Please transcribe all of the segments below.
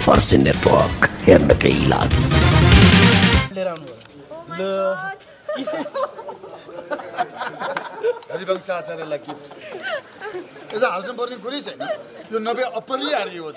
फर्सी नेटवर्क हेर्नकै लागि हरिवंश आचार्यलाई गिफ्ट यसो हाँस्नुपर्ने कुरै छैन यो नभए अपरिहार्य हो त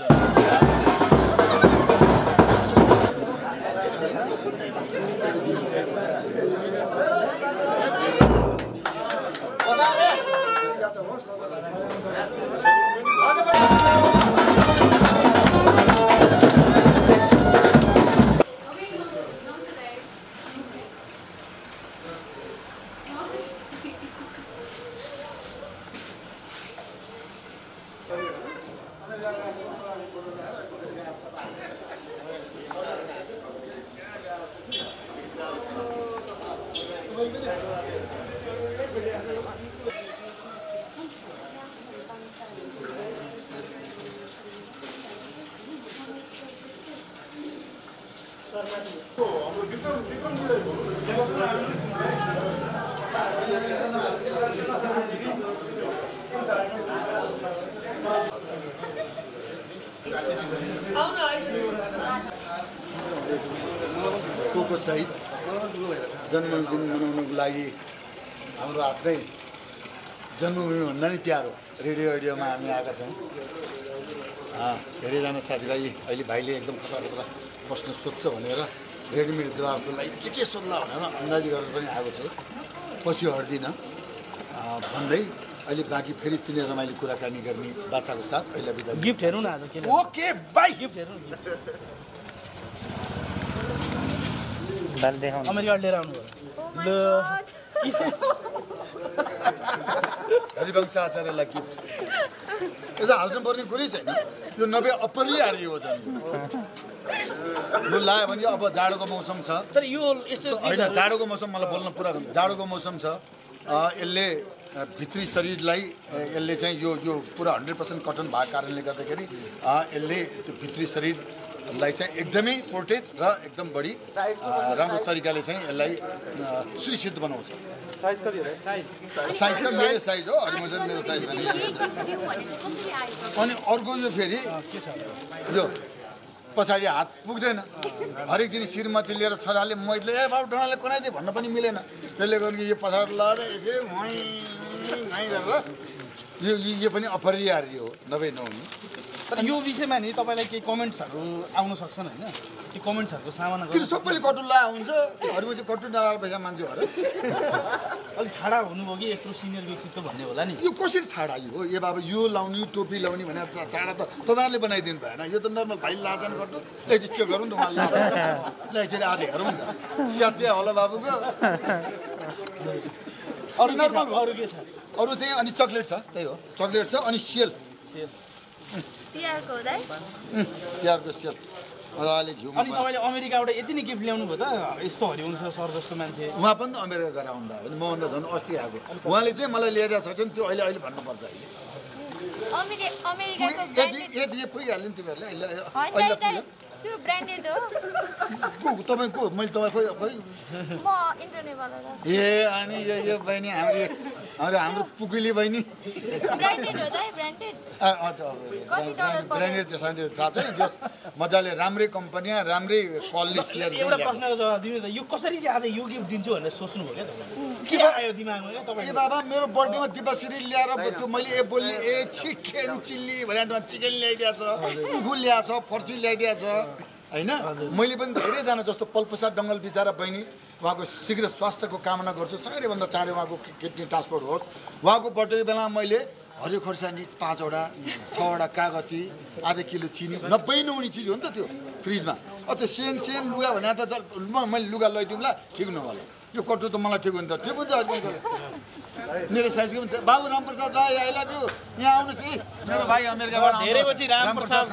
को सहित जन्मदिन मनाउनको लागि हाम्रो आफ्नै जन्मभूमि भन्दा नि प्यारो रेडियोमा हामी आएका छौँ धेरैजना साथीभाइ अहिले भाइले एकदम खतरा प्रश्न सोध्छ भनेर रेडिमेड जवाबको लागि के सोध्ला भनेर अन्दाजी गरेर पनि आएको छु पछि हट्दिनँ भन्दै अहिले बाँकी फेरि तिनी रमाइलो कुराकानी गर्ने बाछाको साथ अहिले बिदा गिफ्ट हेरौँ न आज ओके बाइ गिफ्ट हेरौँ अमेरिका लिएर आउनु हरिवंश आचार्यलाई गिफ्ट यसो हाँस्नुपर्ने कुरै छैन यो नभए अपरिहार्य हो त यो लायो भने अब जाडोको मौसम छ तर यो होइन जाडोको मौसम मलाई बोल्न पुरा गर्नु जाडोको मौसम छ यसले भित्री शरीरलाई यसले चाहिँ यो पुरा 100% कटन भएको कारणले गर्दाखेरि यसले त्यो भित्री शरीरलाई चाहिँ एकदमै प्रोटेक्ट र एकदम बढी राम्रो तरिकाले चाहिँ यसलाई सुरक्षित बनाउँछ साइज कति हो साइज चाहिँ मेरो साइज हो अनि म मेरो साइज अनि अर्को यो फेरि यो पछाडि हात पुग्दैन हरेक दिन श्रीमती लिएर छोराले मैले ए बाबु डोनाले कुनाइदिए भन्न पनि मिलेन त्यसले गर्दा यो पछाडि लगाएर यसरी गरेर यो पनि अपरिहार्य हो नभए नहुनु तर यो विषयमा नि तपाईँलाई केही कमेन्ट्सहरू आउन सक्छन् होइन त्यो कमेन्ट्सहरूको सामना किन सबैले कटुन लगाएको हुन्छ त्योहरूमा चाहिँ कटुन लगाएर पैसा मान्छे हो र अलिक छाडा हुनुभयो कि यत्रो सिनियर व्यक्तित्व भन्ने होला नि यो कसरी छाडा यो ए बाबा यो लाउने टोपी लाउने भनेर छाडा त तपाईँहरूले बनाइदिनु भएन यो त नर्मल भाइ लाछन् कटु ल चेक गरौँ न उहाँले ल एकचोटि आज हेरौँ नि त च्यात्या होला बाबुको अरू नर्मल अरू के छ अरू चाहिँ अनि चक्लेट छ त्यही हो चक्लेट छ अनि सेल तिहारको सेल मजाले घिउ अनि तपाईँले अमेरिकाबाट यति नै गिफ्ट ल्याउनु भयो त यस्तो हरिवंश सर जस्तो मान्छे उहाँ पनि अमेरिका गएर आउँदा हो नि मभन्दा झन् अस्ति आएको उहाँले चाहिँ मलाई लिएर छ नि त्यो अहिले भन्नुपर्छ अहिले यदि पुगिहाल्यो नि तिमीहरूले अहिले त्यो ब्रान्डेड हो तपाईँ को मैले तपाईँ खोइ म इन्टरनेटबाट ए अनि यो बहिनी हाम्रो पुकुली बहिनी ब्रान्डेड हो त ब्रान्डेड ब्रान्डेड चाहिँ थाहा छैन जस मजाले राम्रै कम्पनी राम्रै क्वालिटी एउटा प्रश्नको जवाब दिनु त यो कसरी चाहिँ आज यो गिफ्ट दिन्छु भनेर सोच्नु भयो क्या के आयो दिमागमा क्या तपाईँ ए बाबा मेरो बर्थडेमा दिपाश्री ल्याएर त्यो मैले बोल्ने चिकन चिल्ली भनेर चिकन ल्याइदिएको छ उखु ल्याएको छ फर्सी ल्याइदिएको छ होइन मैले पनि धेरैजना जस्तो पल्पसाद डङ्गल बिचारा बहिनी उहाँको शीघ्र स्वास्थ्यको कामना गर्छु चाँडैभन्दा चाँडै उहाँको किडनी ट्रान्सफर होस् उहाँको बर्थडे बेलामा मैले हरियो खोर्सानी 5 वटा 6 वटा कागती आधा किलो चिनी नब्बे नहुने चिज हो नि त त्यो फ्रिजमा त्यो सेन लुगा भने त मैले लुगा लैदिउँला ठिक नहोला यो कटु त मलाई ठिक हुन्छ ठिक हुन्छ मेरो साइजको पनि बाबु Ramprasad Rai I love you यहाँ आउनुहोस् है मेरो भाइ अमेरिकाबाट धेरै पछि रामप्रसाद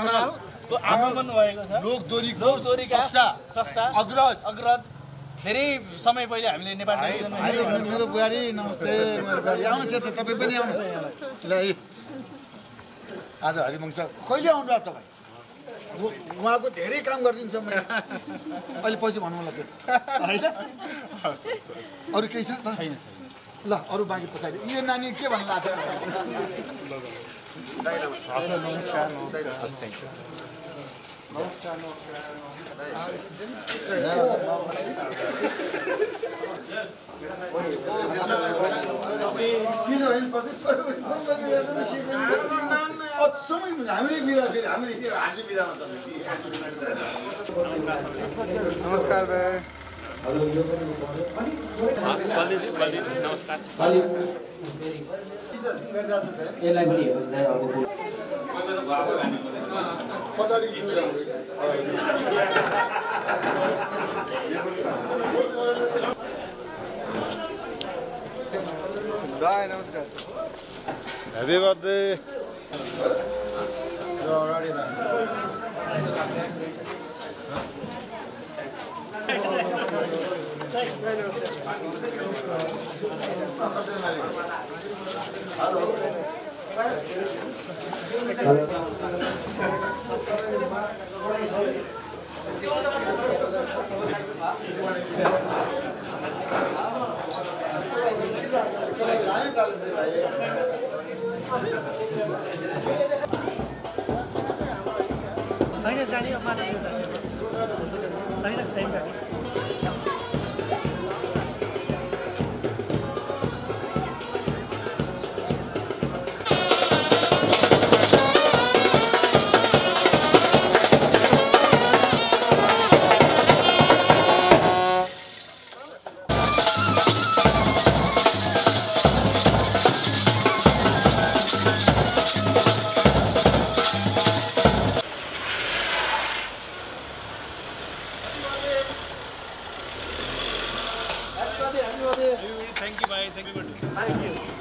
आगमन भएको छ लोकदोरीका अग्रज धेरै समय पहिले हामीले नेपाल मेरो बुहारी नमस्ते मेरो बुहारी आउनुहोस् त तपाईँ पनि आउनुहोस् ल आज हरिवंश कहिले आउनु भयो तपाईँ उहाँको धेरै काम गरिदिन्छ मैले अहिले पछि भन्नु होला त्यो होइन अरू केही छ ल अरू बाँकी पछाडि यो नानी के भन्नु लाग्छ नमस्कार दाई नमस्कार हैप्पी बर्थडे छैन जाने अब मात्र होइन टाइम जाने Thank you, bye. Thank you. Thank you.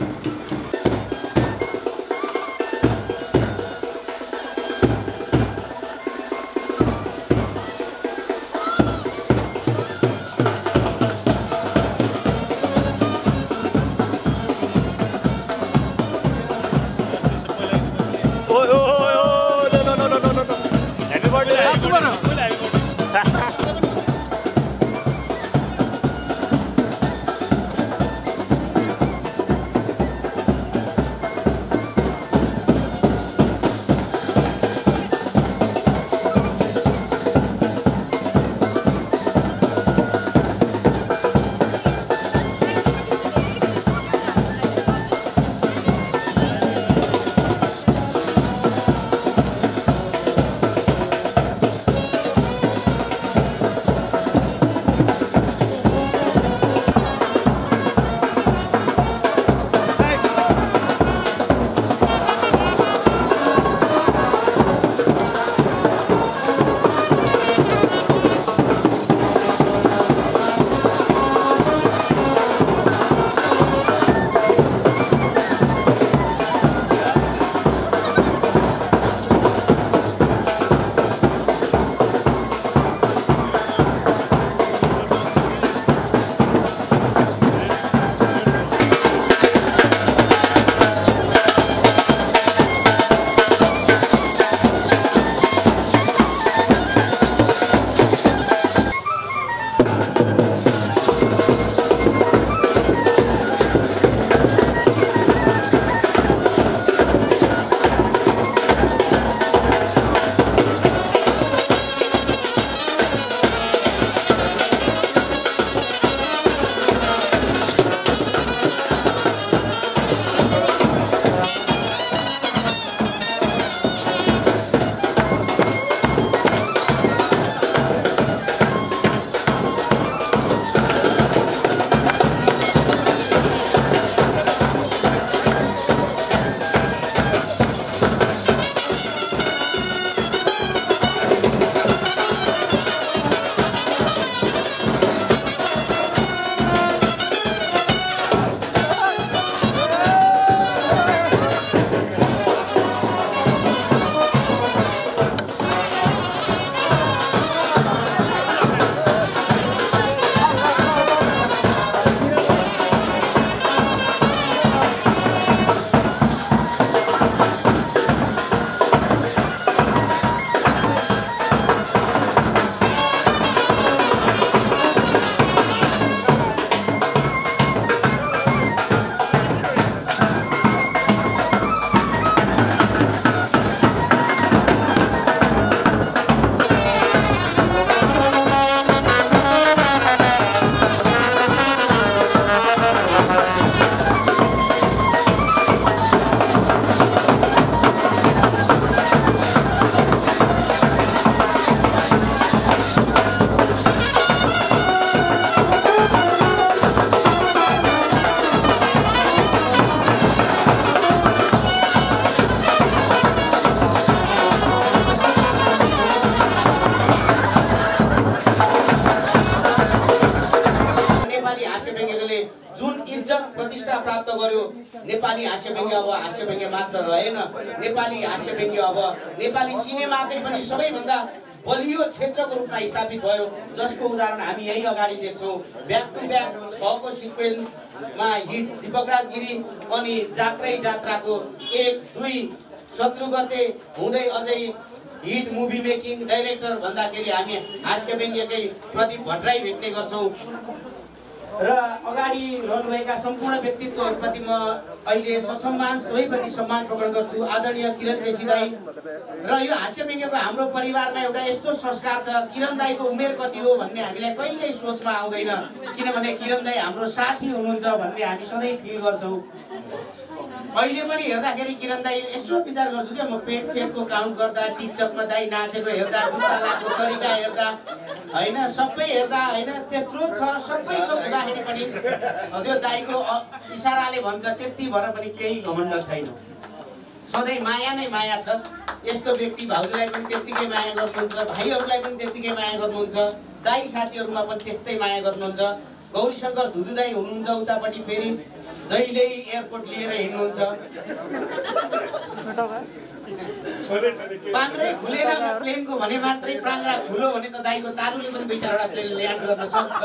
गर्यो नेपाली हास्यव्यङ्ग्य अब हास्यव्यङ्ग्य मात्र रहेन नेपाली हास्यव्यङ्ग्य अब नेपाली सिनेमाकै पनि सबैभन्दा बलियो क्षेत्रको रूपमा स्थापित भयो जसको उदाहरण हामी यही अगाडि देख्छौँ ब्याक टु ब्याक 6 को सिक्वेलमा हिट दीपकराज गिरी अनि जात्रै जात्राको 1, 2 शत्रुगते हुँदै अझै हिट मुभी मेकिङ डाइरेक्टर भन्दाखेरि हामी हास्यव्यङ्ग्यकै प्रदीप भट्टराई भेट्ने गर्छौँ र अगाडि रहनुभएका सम्पूर्ण व्यक्तित्वहरूप्रति म अहिले ससम्मान सबैप्रति सम्मान प्रकट गर्छु आदरणीय किरण केसी दाई र यो हास्यव्यङ्ग्यको हाम्रो परिवारमा एउटा यस्तो संस्कार छ किरण दाईको उमेर कति हो भन्ने हामीलाई कहिल्यै सोचमा आउँदैन किनभने किरण दाई हाम्रो साथी हुनुहुन्छ भन्ने हामी सधैँ फिल गर्छौँ अहिले पनि हेर्दाखेरि किरण दाई यसो विचार गर्छु क्या म पेट सेटको काउन्ट गर्दा टिकटकमा दाई नाचेको हेर्दा जुत्ता लगाएको तरिका हेर्दा होइन सबै हेर्दा होइन त्यत्रो छ सबै थोक हुँदाखेरि पनि त्यो दाईको इसाराले भन्छ त्यति भएर पनि केही घमण्ड छैन सधैँ माया नै माया छ यस्तो व्यक्ति भाउजूलाई पनि त्यत्तिकै माया गर्नुहुन्छ भाइहरूलाई पनि त्यत्तिकै माया गर्नुहुन्छ दाई साथीहरूमा पनि त्यस्तै माया गर्नुहुन्छ गौरीशङ्कर धुधु दाई हुनुहुन्छ उतापट्टि फेरि जहिले एयरपोर्ट लिएर हिँड्नुहुन्छ पाङ्ग्रै खुलेन प्लेनको भने मात्रै प्राङ्ग्रा खुलो भने त दाईको तारुले पनि 2-4 प्लेन ल्यान्ड गर्न सक्छ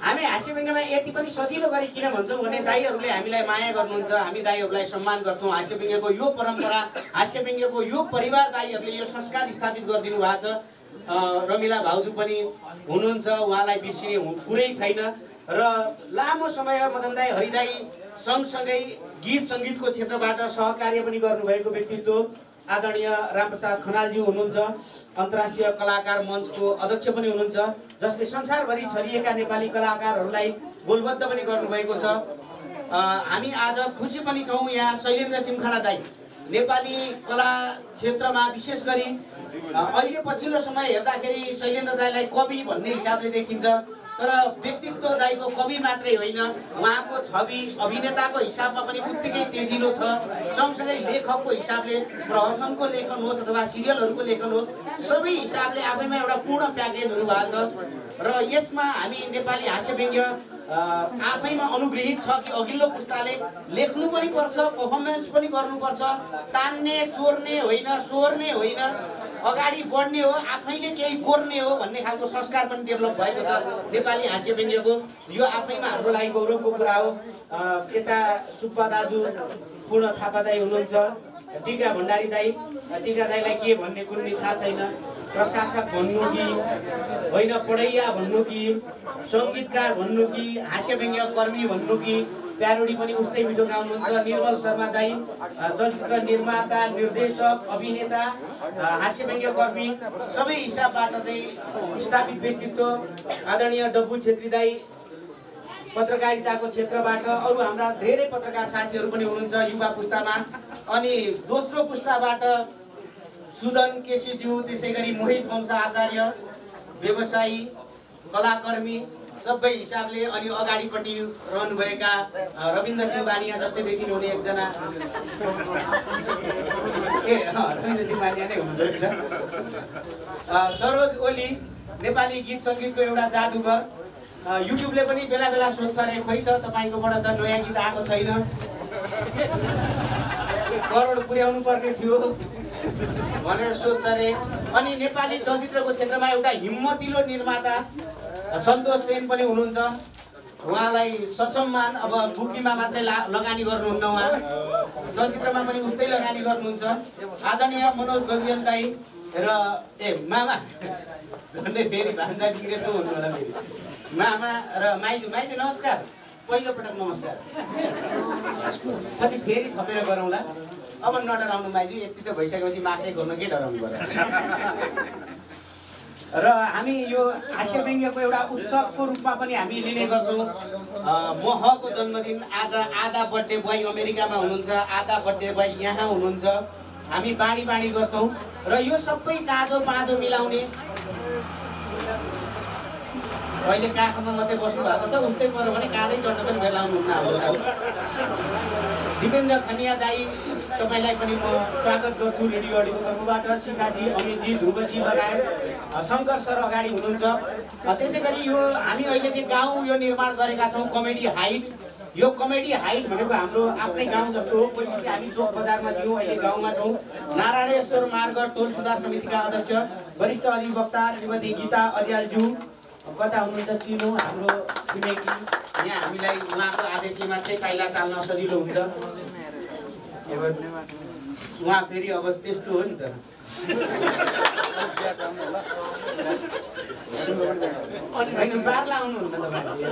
हामी हास्यव्यङ्ग्यमा यति पनि सजिलो गरी किन भन्छौँ भने दाईहरूले हामीलाई माया गर्नुहुन्छ हामी दाईहरूलाई सम्मान गर्छौँ हास्यव्यङ्ग्यको यो परम्परा हास्यव्यङ्ग्यको यो परिवार दाईहरूले यो संस्कार स्थापित गरिदिनु भएको छ रमिला भाउजू पनि हुनुहुन्छ उहाँलाई बिर्सिने कुरै छैन र लामो समय मदन दाई हरि दाई सँगसँगै गीत सङ्गीतको क्षेत्रबाट सहकार्य पनि गर्नुभएको व्यक्तित्व आदरणीय रामप्रसाद खनालज्यू हुनुहुन्छ अन्तर्राष्ट्रिय कलाकार मञ्चको अध्यक्ष पनि हुनुहुन्छ जसले संसारभरि छरिएका नेपाली कलाकारहरूलाई गोलबद्ध पनि गर्नुभएको छ हामी आज खुसी पनि छौँ यहाँ शैलेन्द्र सिमखाडा दाई नेपाली कला क्षेत्रमा विशेष गरी अहिले पछिल्लो समय हेर्दाखेरि शैलेन्द्र दाईलाई कवि भन्ने हिसाबले देखिन्छ तर व्यक्तित्व दाईको कवि मात्रै होइन उहाँको छवि अभिनेताको हिसाबमा पनि उत्तिकै तेजिलो छ सँगसँगै लेखकको हिसाबले प्रहसनको लेखन होस् अथवा सिरियलहरूको लेखन होस् सबै हिसाबले आफैमा एउटा पूर्ण प्याकेज हुनुभएको छ र यसमा हामी नेपाली हास्यव्यङ्ग्य आफैमा अनुग्रहित छ कि अघिल्लो पुस्ताले लेख्नु पनि पर्छ पर्फर्मेन्स पनि गर्नुपर्छ तान्ने चोर्ने होइन सोर्ने होइन अगाडि बढ्ने हो आफैले केही कोर्ने हो भन्ने खालको संस्कार पनि डेभलप भएको छ नेपाली हास्यव्यङ्ग्यको यो आफैमा हाम्रो लागि गौरवको कुरा हो यता सुब्बा दाजु पूर्ण थापा दाई हुनुहुन्छ टिका भण्डारी दाई टिका दाईलाई के भन्ने कुनै थाहा छैन प्रशासक भन्नु कि होइन पढैया भन्नु कि सङ्गीतकार भन्नु कि हास्यव्यङ्ग्य कर्मी भन्नु कि प्यारोडी पनि उस्तै मिठो गाउनुहुन्छ निर्मल शर्मा दाई चलचित्र निर्माता निर्देशक अभिनेता हास्यव्यङ्ग्य कर्मी सबै हिसाबबाट चाहिँ स्थापित व्यक्तित्व आदरणीय डब्बु छेत्री दाई पत्रकारिताको क्षेत्रबाट अरू हाम्रा धेरै पत्रकार साथीहरू पनि हुनुहुन्छ युवा पुस्तामा अनि दोस्रो पुस्ताबाट सुदन केसीज्यू त्यसै गरी मोहित वंश आचार्य व्यवसायी कलाकर्मी सबै हिसाबले अनि अगाडिपट्टि रहनुभएका रविन्द्र सिंह बानिया जस्तै देखिनुहुने एकजना रविन्द्र सिंह बानिया नै हुनुहुन्छ सरोज ओली नेपाली गीत सङ्गीतको एउटा जादुगर युट्युबले पनि बेला बेला सोध्छ अरे खोइ त तपाईँकोबाट त नयाँ गीत आएको छैन करोड पुर्याउनु पर्ने थियो भनेर सोध्छ अरे अनि नेपाली चलचित्रको क्षेत्रमा एउटा हिम्मतिलो निर्माता सन्तोष सेन पनि हुनुहुन्छ उहाँलाई ससम्मान अब बुकीमा मात्रै लगानी गर्नुहुन्न उहाँ चलचित्रमा पनि उस्तै लगानी गर्नुहुन्छ आदरणीय मनोज गजरियाल दाई र मामा भन्दै फेरि भान्जा बिग्रेको हुनु होला फेरि मामा र माइजू माइजू नमस्कार पहिलोपटक नमस्कार कति फेरि थपेर गरौँला अब नडराउनु माइजू यति त भइसकेपछि मासै गर्न के डराउनु पर्यो र हामी यो हास्यव्यङ्ग्यको एउटा उत्सवको रूपमा पनि हामी लिने गर्छौँ महको जन्मदिन आज आधा बर्थडे बोय अमेरिकामा हुनुहुन्छ आधा बर्थडे बोय यहाँ हुनुहुन्छ हामी बाँडी गर्छौँ र यो सबै चाँजो पाँजो मिलाउने अहिले काखमा मात्रै बस्नु भएको छ उस्तै पऱ्यो भने काँधै चढ्न पनि बेलाउनुहुन्न हाम्रो दिपेन्द्र खनिया दाई तपाईँलाई पनि म स्वागत गर्छु रेडियो अडियोको तर्फबाट शिखाजी अमितजी ध्रुवजी लगायत शङ्कर सर अगाडि हुनुहुन्छ त्यसै गरी यो हामी अहिले चाहिँ गाउँ यो निर्माण गरेका छौँ कमेडी हाइट यो कमेडी हाइट भनेको हाम्रो आफ्नै गाउँ जस्तो हो। पछि चाहिँ हामी चोक बजारमा थियौँ, अहिले गाउँमा छौँ। नारायणेश्वर मार्ग टोल सुधार समितिका अध्यक्ष वरिष्ठ अधिवक्ता श्रीमती गीता अर्यालज्यू कता हुनुहुन्छ चिनो हाम्रो छिमेकी। यहाँ हामीलाई उहाँको आदेशमा चाहिँ पाइला चाल्न सजिलो हुन्छ। उहाँ फेरि अब त्यस्तो हो नि त होइन, बार्ला आउनुहुन्न तपाईँले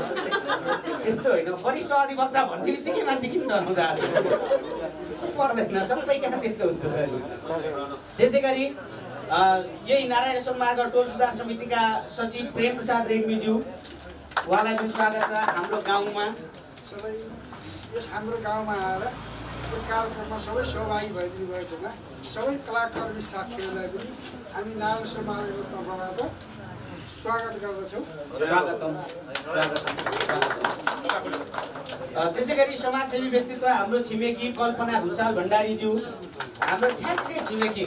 त्यस्तो होइन। वरिष्ठ अधिवक्ता भन्ने बित्तिकै मान्छे किन डर्नु जान्छ पर्दैन, सबै कहाँ त्यस्तो हुन्छ। त्यसै गरी यही नारायणेश्वर मार्ग टोल सुधार समितिका सचिव प्रेम प्रसाद रेग्मीज्यू, उहाँलाई पनि स्वागत छ हाम्रो गाउँमा। सबै यस हाम्रो गाउँमा आएर यो कार्यक्रममा सबै सहभागी भइदिनु भएकोमा सबै कलाकर्मी साथीहरूलाई पनि हामी नारायणेश्वर मार्गको तर्फबाट स्वागत गर्दछौँ। त्यसै गरी समाजसेवी व्यक्तित्व हाम्रो छिमेकी कल्पना भुषाल भण्डारीज्यू, हाम्रो ठ्याक्कै छिमेकी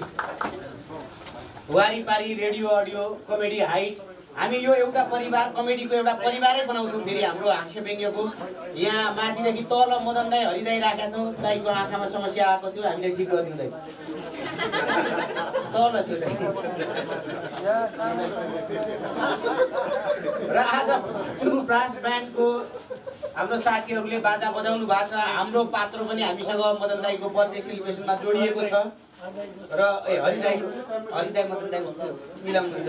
वारिपारी रेडियो अडियो कमेडी हाइट। हामी यो एउटा परिवार कमेडीको एउटा परिवारै बनाउँछौँ। फेरि हाम्रो हास्य व्यङ्ग्यको यहाँ माथिदेखि तल मदन दाई हरिदाई राखेका छौँ। दाईको आँखामा समस्या आएको थियो, हामीले ठिक गरिदिउँ दाई तल थियो दाई। र आज ब्रास ब्यान्डको हाम्रो साथीहरूले बाजा बजाउनु भएको छ। हाम्रो पात्रो पनि हामीसँग मदन दाईको बर्थडे सेलिब्रेसनमा जोडिएको छ। र हरिदाई मदन दाई मिलाउनुहुन्छ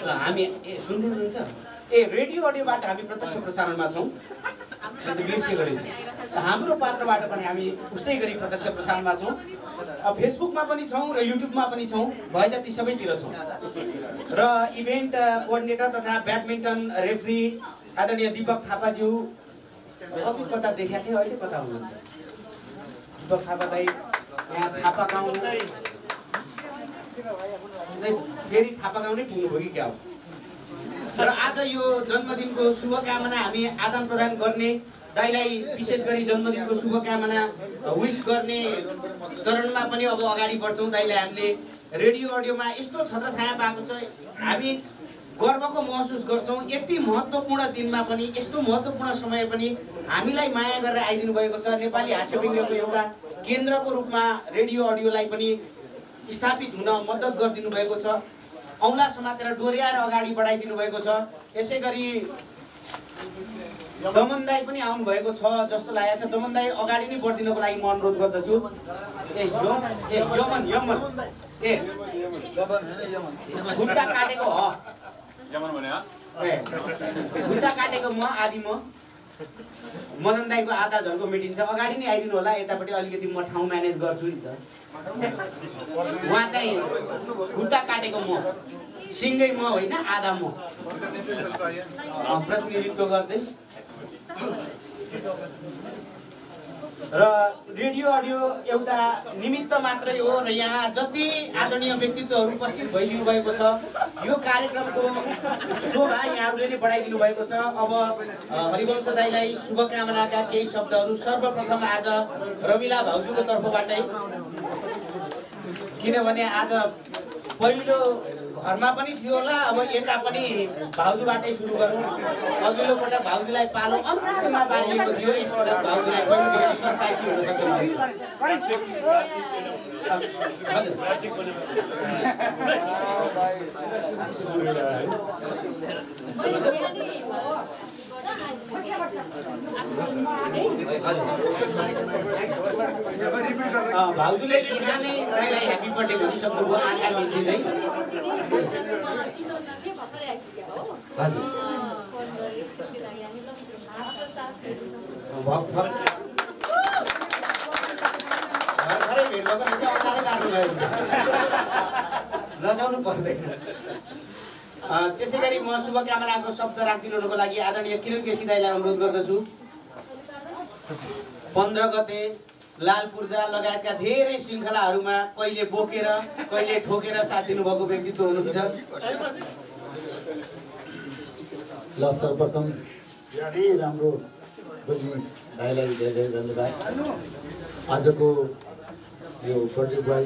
हामी सुन्दै हुनुहुन्छ। रेडियो अडियोबाट हामी प्रत्यक्ष प्रसारणमा छौँ, हाम्रो पात्रबाट पनि हामी उस्तै गरी प्रत्यक्ष प्रसारणमा छौँ। फेसबुकमा पनि छौँ र युट्युबमा पनि छौँ, भए जति सबैतिर छौँ। र इभेन्ट कोअर्डिनेटर तथा ब्याडमिन्टन रेफ्री आदरणीय दीपक थापाज्यू अघि कता देखाएको थियो, अहिले कता हुनुहुन्छ दीपक थापा दाई? यहाँ थापा गाउँ फेरि थापा गाउँ नै पुग्नुभयो कि क्या हो? र आज यो जन्मदिनको शुभकामना हामी आदान प्रदान गर्ने, दाइलाई विशेष गरी जन्मदिनको शुभकामना विश गर्ने चरणमा पनि अब अगाडि बढ्छौँ। दाइलाई हामीले रेडियो अडियोमा यस्तो छत्रछाया पाएको छ, हामी गर्वको महसुस गर्छौँ। यति महत्त्वपूर्ण दिनमा पनि, यस्तो महत्त्वपूर्ण समय पनि हामीलाई माया गरेर आइदिनु भएको छ। नेपाली हास्य व्यङ्ग्यको एउटा केन्द्रको रूपमा रेडियो अडियोलाई पनि स्थापित हुन मद्दत गरिदिनु भएको छ। औँला समातेर डोर्याएर अगाडि बढाइदिनु भएको छ। यसै गरी दमन दाई पनि आउनुभएको छ जस्तो लागेको छ। दमन दाई अगाडि नै बढिदिनको लागि म अनुरोध गर्दछु। खुट्टा काटेको खुट्टा काटेको म आदि म मदन दाईको आधा झल्को मेटिन्छ। अगाडि नै आइदिनु होला, यतापट्टि अलिकति म ठाउँ म्यानेज गर्छु नि त। उहाँ चाहिँ खुट्टा काटेको म, सिङ्गै म होइन, आधा म प्रतिनिधित्व गर्दै। र रेडियो अडियो एउटा निमित्त मात्रै हो र यहाँ जति आदरणीय व्यक्तित्वहरू उपस्थित भइदिनु भएको छ, यो कार्यक्रमको शोभा यहाँहरूले नै बढाइदिनु भएको छ। अब हरिवंश दाईलाई शुभकामनाका केही शब्दहरू सर्वप्रथम आज रमिला भाउजूको तर्फबाटै, किनभने आज पहिलो घरमा पनि थियो होला, अब यता पनि भाउजूबाटै सुरु गरौँ। अघिल्लो पटक भाउजूलाई पालो अन्तिममा पारिएको थियो, यसपटक भाउजूलाई भाउजूले बिहानै दाइलाई ह्याप्पी बर्थडे भनिसक्नुभयो आँखा दिँदै। लजाउनु पर्दैन। त्यसै गरी म शुभकामनाको शब्द राखिदिनुको लागि आदरणीय किरण केसी दाइलाई अनुरोध गर्दछु। 15 गते लाल पूर्जा लगायतका धेरै श्रृङ्खलाहरूमा कहिले बोकेर कहिले ठोकेर साथ दिनुभएको व्यक्तित्व हुनुहुन्छ। ल सर्वप्रथम धेरै राम्रो बोली भाइलाई धेरै धन्यवाद। आजको यो बर्थडे बोय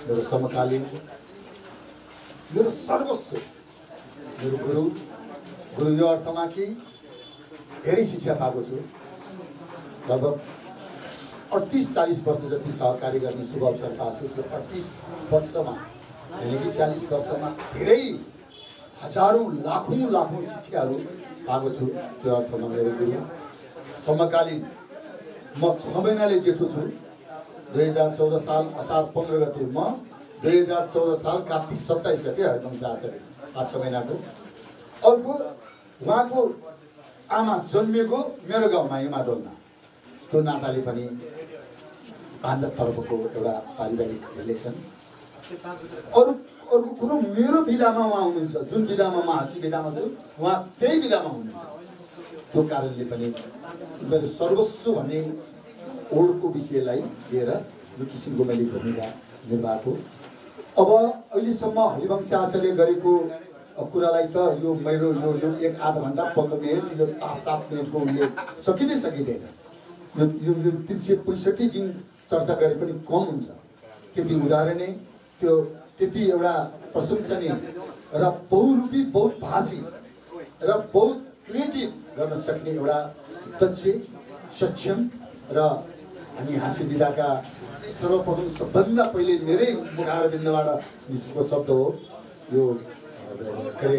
मेरो समकालीन, मेरो सर्वस्व, मेरो गुरु यो अर्थमा कि धेरै शिक्षा पाएको छु। लगभग 38-40 वर्ष जति सहकारी गर्ने शुभ अवसर पाएको छु। त्यो 38 वर्षमा यानि कि 40 वर्षमा धेरै हजारौँ लाखौँ शिक्षाहरू पाएको छु। त्यो अर्थमा मेरो गुरु समकालीन म 6 महिनाले जेठो छु। 2014 साल असार 15 गते म 2014 साल कार्तिक 27 गते हरिवंश आचार्य 5-6 महिनाको। अर्को उहाँको आमा जन्मिएको मेरो गाउँमा हिमाडोलमा। त्यो नाताले पनि भान्जा तर्फको एउटा पारिवारिक रिलेसन। अर्को कुरो मेरो विधामा उहाँ हुनुहुन्छ। जुन विधामा म हाँसी विधामा छु उहाँ त्यही विधामा हुनुहुन्छ। त्यो कारणले पनि मेरो सर्वस्व भन्ने ओडको विषयलाई लिएर यो किसिमको मैले भूमिका निर्वाहको। अब अहिलेसम्म हरिवंश आचार्यले गरेको कुरालाई त यो मेरो यो 1-आधा घन्टा 15 मिनट यो 5-7 मिनटको उले सकिँदैन। यो 365 दिन चर्चा गरे पनि कम हुन्छ। त्यति उदाहरणीय त्यो त्यति एउटा प्रशंसनीय र बहुरूपी बहुभाषी र बहुत क्रिएटिभ गर्न सक्ने एउटा दक्ष सक्षम र हामी हाँसी विधाका सर्वप्रथम सबभन्दा पहिले मेरै मुखारबिन्दबाट निस्केको शब्द हो यो के अरे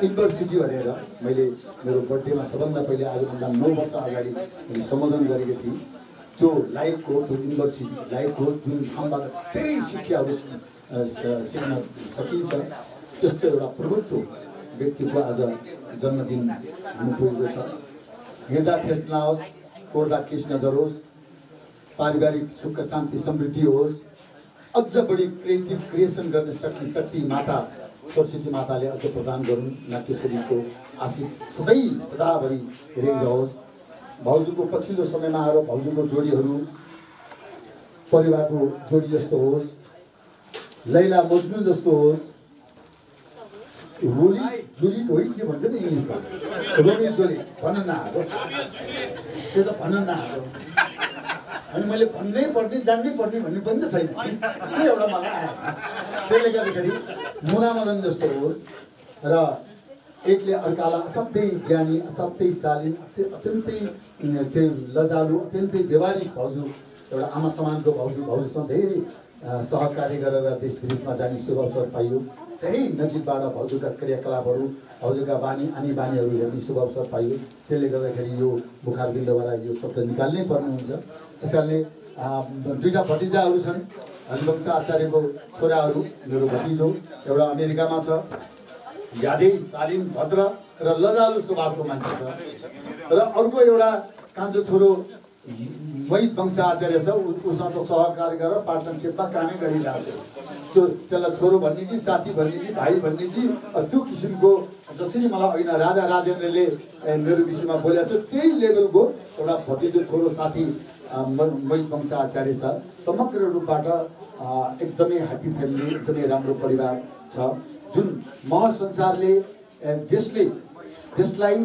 युनिभर्सिटी भनेर मैले मेरो बर्थडेमा सबभन्दा पहिले आजभन्दा 9 वर्ष अगाडि मैले सम्बोधन गरेको थिएँ। त्यो लाइफको त्यो युनिभर्सिटी लाइफको जुन ठाउँबाट धेरै शिक्षाहरू सिक्न सकिन्छ त्यस्तो एउटा प्रभुत्व व्यक्तिको आज जन्मदिन हुनुपुगेको छ। हिँड्दा ठेस नहोस्, कोर्दा केस नजरोस्, पारिवारिक सुख शान्ति समृद्धि होस्, अझ बढी क्रिएटिभ क्रिएसन गर्न सक्ने शक्ति माता सरस्वती माताले अझ प्रदान गरून्। नाट्यश्रीको आशिष सदाभरि रहोस्। भाउजूको पछिल्लो समयमा आएर भाउजूको जोडीहरू परिवारको जोडी जस्तो होस्, लैला मजनू जस्तो होस्, रोली जोली होइ के भन्छ नि इङ्ग्लिसमा रोमी जोली भन्न नआएको त्यो त भन्न नआएको। अनि मैले भन्नै पर्ने जान्नै पर्ने भन्ने पनि त छैन। त्यो एउटा मलाई आयो। त्यसले गर्दाखेरि मुना मदन जस्तो होस् र एकले अर्कालाई असाध्यै ज्ञानी असाध्यै शालीन अत्यन्तै त्यो लजालु अत्यन्तै व्यवहारिक भाउजू एउटा आमा समानको भाउजूसँग धेरै सहकार्य गरेर देश विदेशमा जाने शुभ अवसर पाइयो। धेरै नजिकबाट भाउजूका क्रियाकलापहरू भाउजूका आनी बानीहरू हेर्ने शुभ अवसर पाइयो। त्यसले गर्दाखेरि यो मुखारबिन्दबाट यो शब्द निकाल्नै पर्ने हुन्छ। त्यस कारणले 2टा भतिजाहरू छन् हरिवंश आचार्यको छोराहरू। मेरो भतिजो एउटा अमेरिकामा छ, ज्यादै शालीन भद्र र लजालु स्वभावको मान्छे छ। र अर्को एउटा कान्छो छोरो मोहित वंश आचार्य छ। उसँग त सहकार्य गरेर पार्टनरसिपमा कामै गरिरहेको छ। त्यसलाई छोरो भन्ने कि साथी भन्ने कि भाइ भन्ने कि त्यो किसिमको जसरी मलाई ऐन राजा राजेन्द्रले मेरो विषयमा बोलेको छ त्यही लेभलको एउटा भतिजो छोरो साथी मोहित वंश आचार्य छ। समग्र रूपबाट एकदमै ह्याप्पी फ्यामिली, एकदमै राम्रो परिवार छ। जुन महासंसारले देशलाई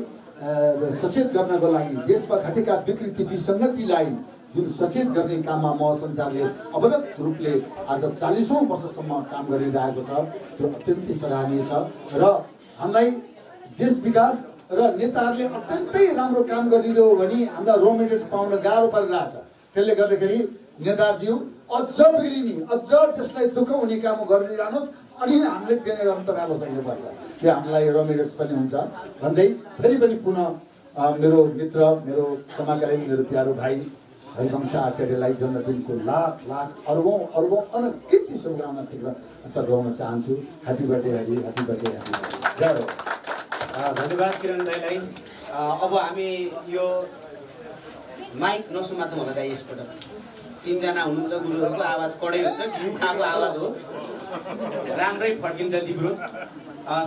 सचेत गर्नको लागि देशमा घटेका विकृति विसङ्गतिलाई जुन सचेत गर्ने काममा महासंसारले अवरत रूपले आज 40औं वर्षसम्म काम गरिरहेको छ त्यो अत्यन्तै सराहनीय छ। र हामीलाई देश विकास र नेताहरूले अत्यन्तै राम्रो काम गरिदियो भने हामीलाई रो मेटेरियल्स पाउन गाह्रो परिरहेछ। त्यसले गर्दाखेरि नेताज्यू अझ बिग्रिने अझ त्यसलाई दुःख हुने काम गर्दै जानुहोस् अनि हामीले बेने गर्न त राम्रो सक्नुपर्छ। त्यो हामीलाई रो मेटेरियल्स पनि हुन्छ भन्दै फेरि पनि पुनः मेरो मित्र मेरो समकालीन मेरो प्यारो भाइ हरिवंश आचार्यलाई जन्मदिनको लाख अर्बौं अनगिन्ती शुभकामना टक्राउन चाहन्छु। Happy birthday Hari, happy birthday Hari. जय हो। धन्यवाद किरण दाईलाई। अब हामी यो माइक नसुमाथौँ होला दाई यसपल्ट। 3 जना हुनुहुन्छ गुरुहरूको आवाज कडै हुन्छ, ढुङ्गाको आवाज हो, राम्रै फड्किन्छ दिब्रो।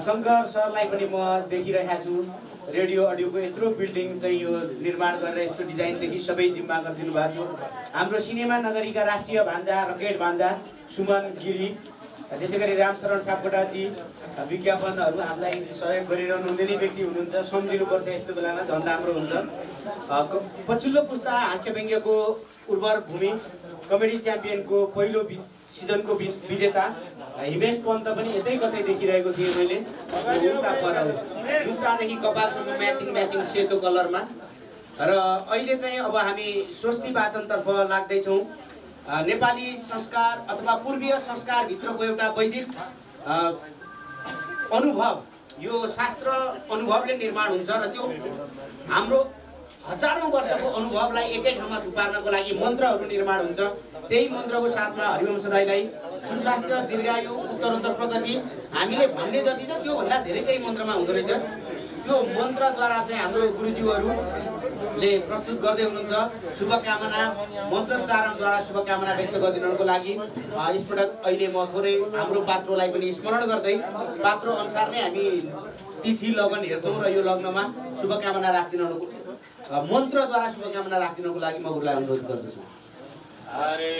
शङ्कर सरलाई पनि म देखिरहेको छु। रेडियो अडियोको यत्रो बिल्डिङ चाहिँ यो निर्माण गरेर यस्तो डिजाइनदेखि सबै जिम्मा गरिदिनु भएको थियो। हाम्रो सिनेमा नगरीका राष्ट्रिय भान्जा रकेट भान्जा सुमन गिरी, त्यसै गरी रामशरण सापकोटाजी विज्ञापनहरू हामीलाई सहयोग गरिरहनु हुने नै व्यक्ति हुनुहुन्छ। सम्झिनुपर्छ यस्तो बेलामा झन् राम्रो हुन्छ। पछिल्लो पुस्ता हास्य व्यङ्ग्यको उर्वर भूमि कमेडी च्याम्पियनको पहिलो सिजनको विजेता हिमेश पन्त पनि यतै कतै देखिरहेको थिएँ मैले उता पर जुत्तादेखि कपालसम्म म्याचिङ सेतो कलरमा र अहिले चाहिँ अब हामी स्वस्ति वाचनतर्फ लाग्दैछौँ नेपाली संस्कार अथवा पूर्वीय संस्कारभित्रको एउटा वैदिक अनुभव यो शास्त्र अनुभवले निर्माण हुन्छ र त्यो हाम्रो हजारौं वर्षको अनुभवलाई एकै ठाउँमा थुपार्नको लागि मन्त्रहरू निर्माण हुन्छ त्यही मन्त्रको साथमा हरिवंश दाइलाई सुस्वास्थ्य दीर्घायु उत्तरोत्तर प्रगति हामीले भन्ने जति छ त्योभन्दा धेरै त्यही मन्त्रमा हुँदो रहेछ त्यो मन्त्रद्वारा चाहिँ हाम्रो गुरुजीहरूले प्रस्तुत गर्दै हुनुहुन्छ शुभकामना मन्त्रोच्चारणद्वारा शुभकामना व्यक्त गरिदिनको लागि यसपटक अहिले म थोरै हाम्रो पात्रोलाई पनि स्मरण गर्दै पात्रो अनुसार नै हामी तिथि लगन हेर्छौँ र यो लग्नमा शुभकामना राखिदिनुको मन्त्रद्वारा शुभकामना राखिदिनुको लागि म गुरुलाई अनुरोध गर्दछु हरे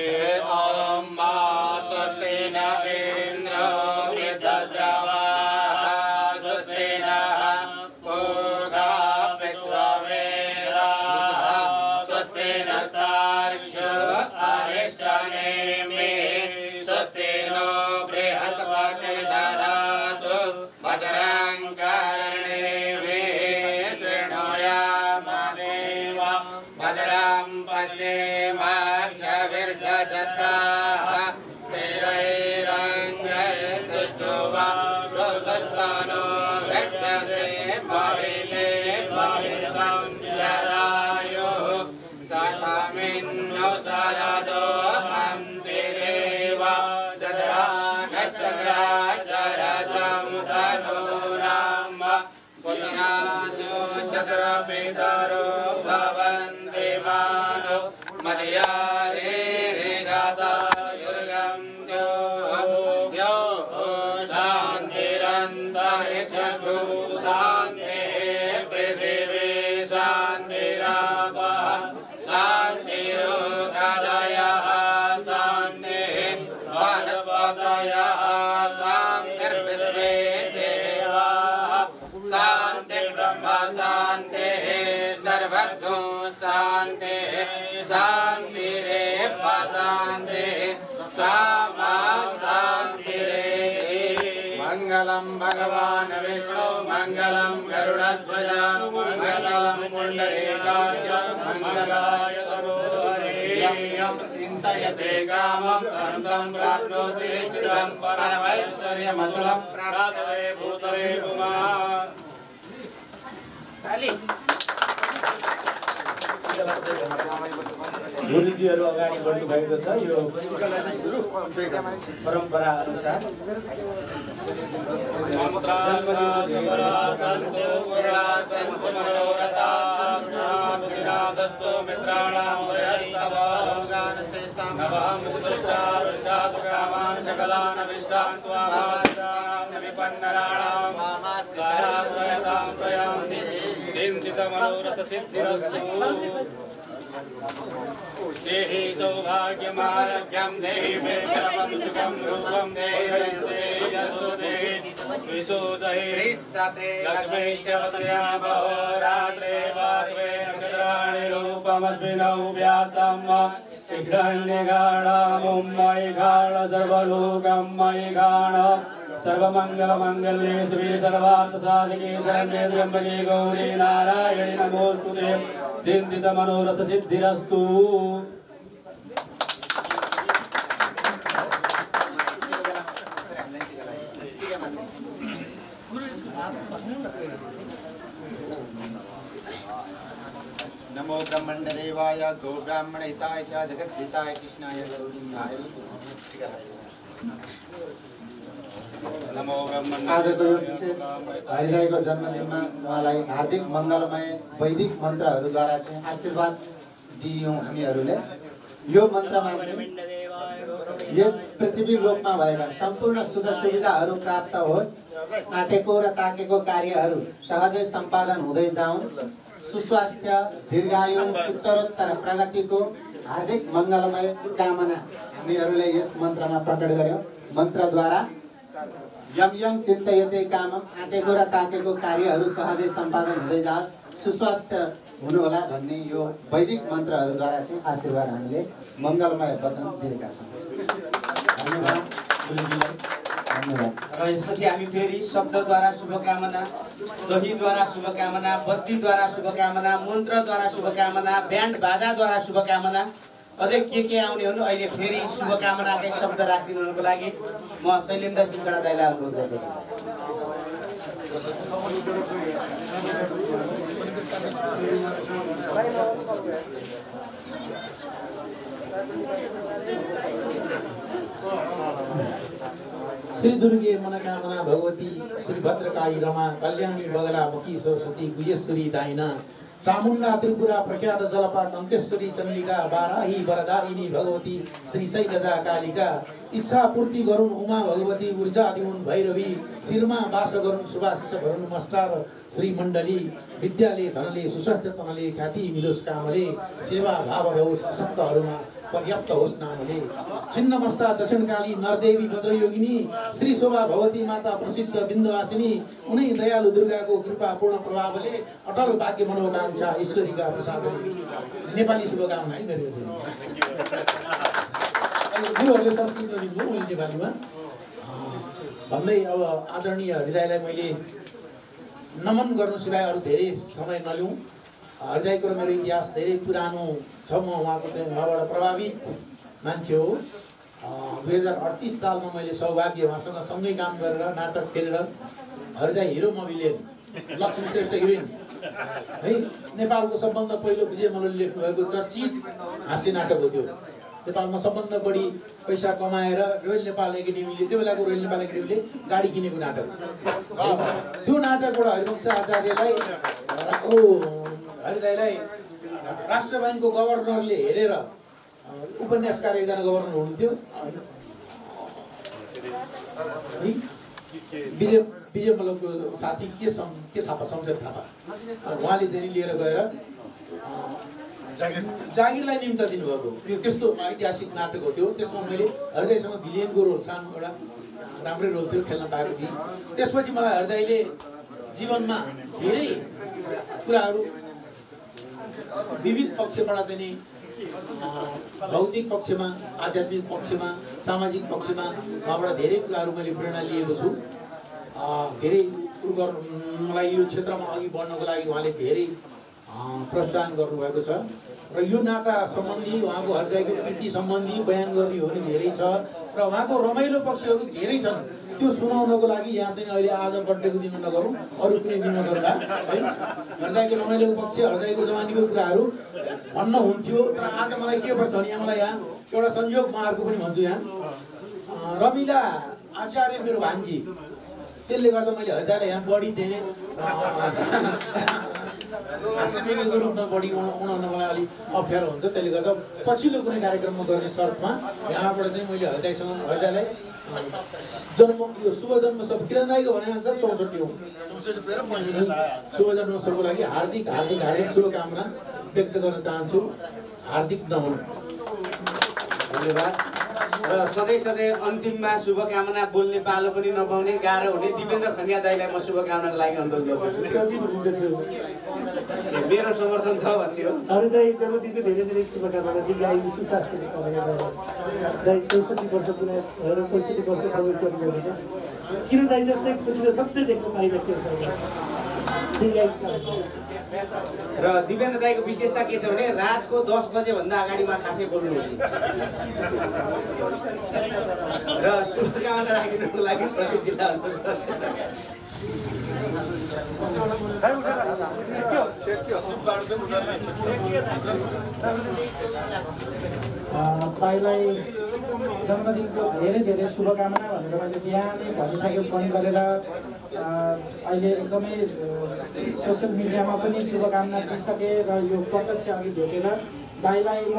ओम मा स्वस्ति न इन्द्र वृद्धस्रवाः स्वस्ति नः पूर्वा विश्ववेदाः स्वस्ति नस्तार्क्ष्यो अरिष्टनेमिः स्वस्ति नो बृहस्पतिर्दधातु भद्रं कर्णेभिः शृणुयाम देवा भद्रं पश्येमाक्षभिर्जत्राः स्थिरैरङ्गैस्तुष्ट्वा दोषस्तनो वर्तसे भविते भविवञ्चरायुः सतमिन्नो शरदो हन्ति देवा चतुरानश्चतुराचरसं तनूनां पुत्रासु चतुरपितरो भवन्ति मानो मदयारे रे गातायुर्गं द्यो शान्तिरन्तरिक्षगु शान्तिः पृथिवी शान्तिरापः शान्तिरोगादयः शान्तिः वनस्पतयः शान्तिर्विश्वे देवाः शान्तिर्ब्रह्म शान्तिः सर्वतो शान्तिः शान्तिरेव शान्तिः सामा शान्तिरेव मङ्गलं भगवान् विष्णु मङ्गलं गरुडध्वज मङ्गलं पुण्डरीकाक्ष मङ्गलाय यं चिन्तयते कामं तं प्राप्नोति निश्चितं परमैश्वर्यमतुलं प्राप्स्यते भूतले पुमान् गुरुजीहरू अगाडि बढ्नु भएको छ यो परम्परा अनुसार देहि सौभाग्यमारोग्यं देहि मे परमं सुखं रूपं देहि यशो देहि श्रीश्चते लक्ष्मीश्च पत्न्या बहुरात्रे वात्रे नक्षत्राणि रूपमस्मिनौ व्यातं हिरण्यगाढं मयिगाढ सर्वलोकं मयिगाढ सर्वमङ्गलमङ्गल्ये शिवे सर्वार्थसाधिके शरण्ये त्र्यम्बके गौरी नारायणि नमोस्तुते चिन्तितमनोरथ सिद्धिरस्तु नमो ब्रह्मण्डदेवाय गो ब्राह्मणहिताय च जगद्धिताय कृष्णाय गौरीन्द्राय आजको यो विशेष हरिदाईको जन्मदिनमा उहाँलाई हार्दिक मङ्गलमय वैदिक मन्त्रहरूद्वारा चाहिँ आशीर्वाद दियौँ हामीहरूले। यो मन्त्रमा चाहिँ यस पृथ्वी लोकमा भएका सम्पूर्ण सुख सुविधाहरू प्राप्त होस्, आँटेको र ताकेको कार्यहरू सहजै सम्पादन हुँदै जाउन्, सुस्वास्थ्य दीर्घायु उत्तरोत्तर प्रगतिको हार्दिक मङ्गलमय कामना हामीहरूले यस मन्त्रमा प्रकट गर्यौँ। मन्त्रद्वारा यम यम चिन्तयते कामम आँटेको र ताकेको कार्यहरू सहजै सम्पादन हुँदै जाओस्, सुस्वास्थ्य हुनुहोला भन्ने यो वैदिक मन्त्रहरूद्वारा चाहिँ आशीर्वाद हामीले मङ्गलमय वचन दिएका छौँ। धन्यवाद गुरुजीलाई। र यसपछि हामी फेरि शब्दद्वारा शुभकामना, दहीद्वारा शुभकामना, बत्तीद्वारा शुभकामना, मन्त्रद्वारा शुभकामना, ब्यान्ड बाजाद्वारा शुभकामना, अझै के आउने हुनु अहिले फेरि शुभकामनाकै शब्द राखिदिनुको लागि म शैलेन्द्र सिंहकडा दाइलाई अनुरोध गर्दछु। श्री दुर्गे मनोकामना भगवती, श्री भद्रकाली रमा, कल्याणी बगला मुखी सरस्वती, गुजेश्वरी दाइना, चामुण्डा त्रिपुरा प्रख्यात जलपात अन्त्येश्वरी चण्डिका, बाराही वरदायिनी भगवती, श्री सैददा कालिका, इच्छा पूर्ति गरुन् उमा भगवती, ऊर्जा दिउन् भैरवी, शिरमा वास गरुन् सुभाशिष भरुन् मस्टार श्री मण्डली, विद्याले धनले सुस्वास्थ्य तनले, ख्याति मिलोस् कामले, सेवा भाव रहोस् सप्तहरूमा पर्याप्त होस् नामले, छिन्नमस्ता दक्षिणकाली नरदेवी वज्रयोगिनी, श्री शोभा भगवती माता प्रसिद्ध बिन्दवासिनी, उनै दयालु दुर्गाको कृपा पूर्ण प्रभावले अटल भाग्य मनोकांक्षा ईश्वरीका प्रसादले। नेपाली शुभकामना है मेरो गुरुहरूले संस्कृतमा लिनु मैले नेपालीमा भन्दै अब आदरणीय हृदयलाई मैले नमन गर्नु सिवाय अरू धेरै समय नलिउँ। हृदयको र मेरो इतिहास धेरै पुरानो छ। म उहाँको चाहिँ उहाँबाट प्रभावित मान्छे हो। 2038 सालमा मैले सौभाग्य उहाँसँग सँगै काम गरेर नाटक खेलेर हृदय हिरो म विलेन लक्ष्मी श्रेष्ठ हिरोइन है नेपालको सबभन्दा पहिलो विजय मल्लले लेख्नुभएको चर्चित हाँस्य नाटक हो त्यो। नेपालमा सबभन्दा बढी पैसा कमाएर रोयल नेपाल एकाडेमीले त्यो बेलाको रोयल नेपाल एकाडेमीले गाडी किनेको नाटक त्यो नाटकबाट हरिवंश आचार्यलाई हृदयलाई राष्ट्र ब्याङ्कको गभर्नरले हेरेर उपन्यासकार एकजना गभर्नर हुनुहुन्थ्यो विजय मल्लको साथी के थापा शमशेर थापा उहाँले चाहिँ लिएर गएर जागिरलाई निम्ता दिनुभएको त्यो त्यस्तो ऐतिहासिक नाटक हो त्यो। त्यसमा मैले हृदयसँग भिलियनको रोल सानो एउटा राम्रै रोल थियो खेल्न पाएको थिएँ। त्यसपछि मलाई हृदयले जीवनमा धेरै कुराहरू विविध पक्षबाट चाहिँ भौतिक पक्षमा, आध्यात्मिक पक्षमा, सामाजिक पक्षमा उहाँबाट धेरै कुराहरू मैले प्रेरणा लिएको छु। धेरै मलाई यो क्षेत्रमा अघि बढ्नको लागि उहाँले धेरै प्रोत्साहन गर्नुभएको छ र यो नाता सम्बन्धी उहाँको हृदयको कृति सम्बन्धी बयान गर्ने हो भने धेरै छ र उहाँको रमाइलो पक्षहरू धेरै छन्। त्यो सुनाउनको लागि यहाँ चाहिँ अहिले आज बर्थडेको दिन नगरौँ, अरू कुनै दिन नगर्दा है हृदयको रमाइलोको पक्ष, हृदयको जवानीको कुराहरू भन्न हुन्थ्यो। तर आज मलाई के पर्छ भने मलाई यहाँ एउटा संयोग म अर्को पनि भन्छु। यहाँ रमिला आचार्य मेरो भान्जी, त्यसले गर्दा मैले हृदयलाई यहाँ बढी दिने हाँस्यको रूपमा बढी उडाउनमा अलिक अप्ठ्यारो हुन्छ। त्यसले गर्दा पछिल्लो कुनै कार्यक्रममा गर्ने शर्तमा यहाँबाट चाहिँ मैले हृदयलाई जन्म यो शुभ जन्म सब किरण दाइको भने अनुसार 64 हो। शुभ जन्म सबको लागि हार्दिक हार्दिक हार्दिक शुभकामना व्यक्त गर्न चाहन्छु। हार्दिक नमन। धन्यवाद। र सधैँ अन्तिममा शुभकामना बोल्ने पालो पनि नपाउने गाह्रो हुने दिपेन्द्र खनिया दाइलाई म शुभकामनाको लागि अनुरोध गर्छु। मेरो समर्थन छ भन्ने हो। हृदय जन्मदिनको धेरै धेरै शुभकामना। दीर्घायु सुस्वास्थ्यको कामना गरेर दाइ 64 वर्ष पुरा भएर 65 वर्ष प्रवेश गर्नुभएको छ। किरण दाइ जस्तै पुत्र सबै देख्न पाइरहेको छ। र दिपेन्द्र दाइको विशेषता के छ भने रातको 10 बजे भन्दा अगाडिमा खासै बोल्नु हुने र शुभकामना राखिदिनुको लागि प्रत्येक जिल्ला दाइलाई जन्मदिनको धेरै धेरै शुभकामना भनेर मैले बिहानै भनिसकेको पनि गरेर अहिले एकदमै सोसियल मिडियामा पनि शुभकामना दिइसकेँ र यो प्रत्यक्ष अघि भेटेर दाइलाई म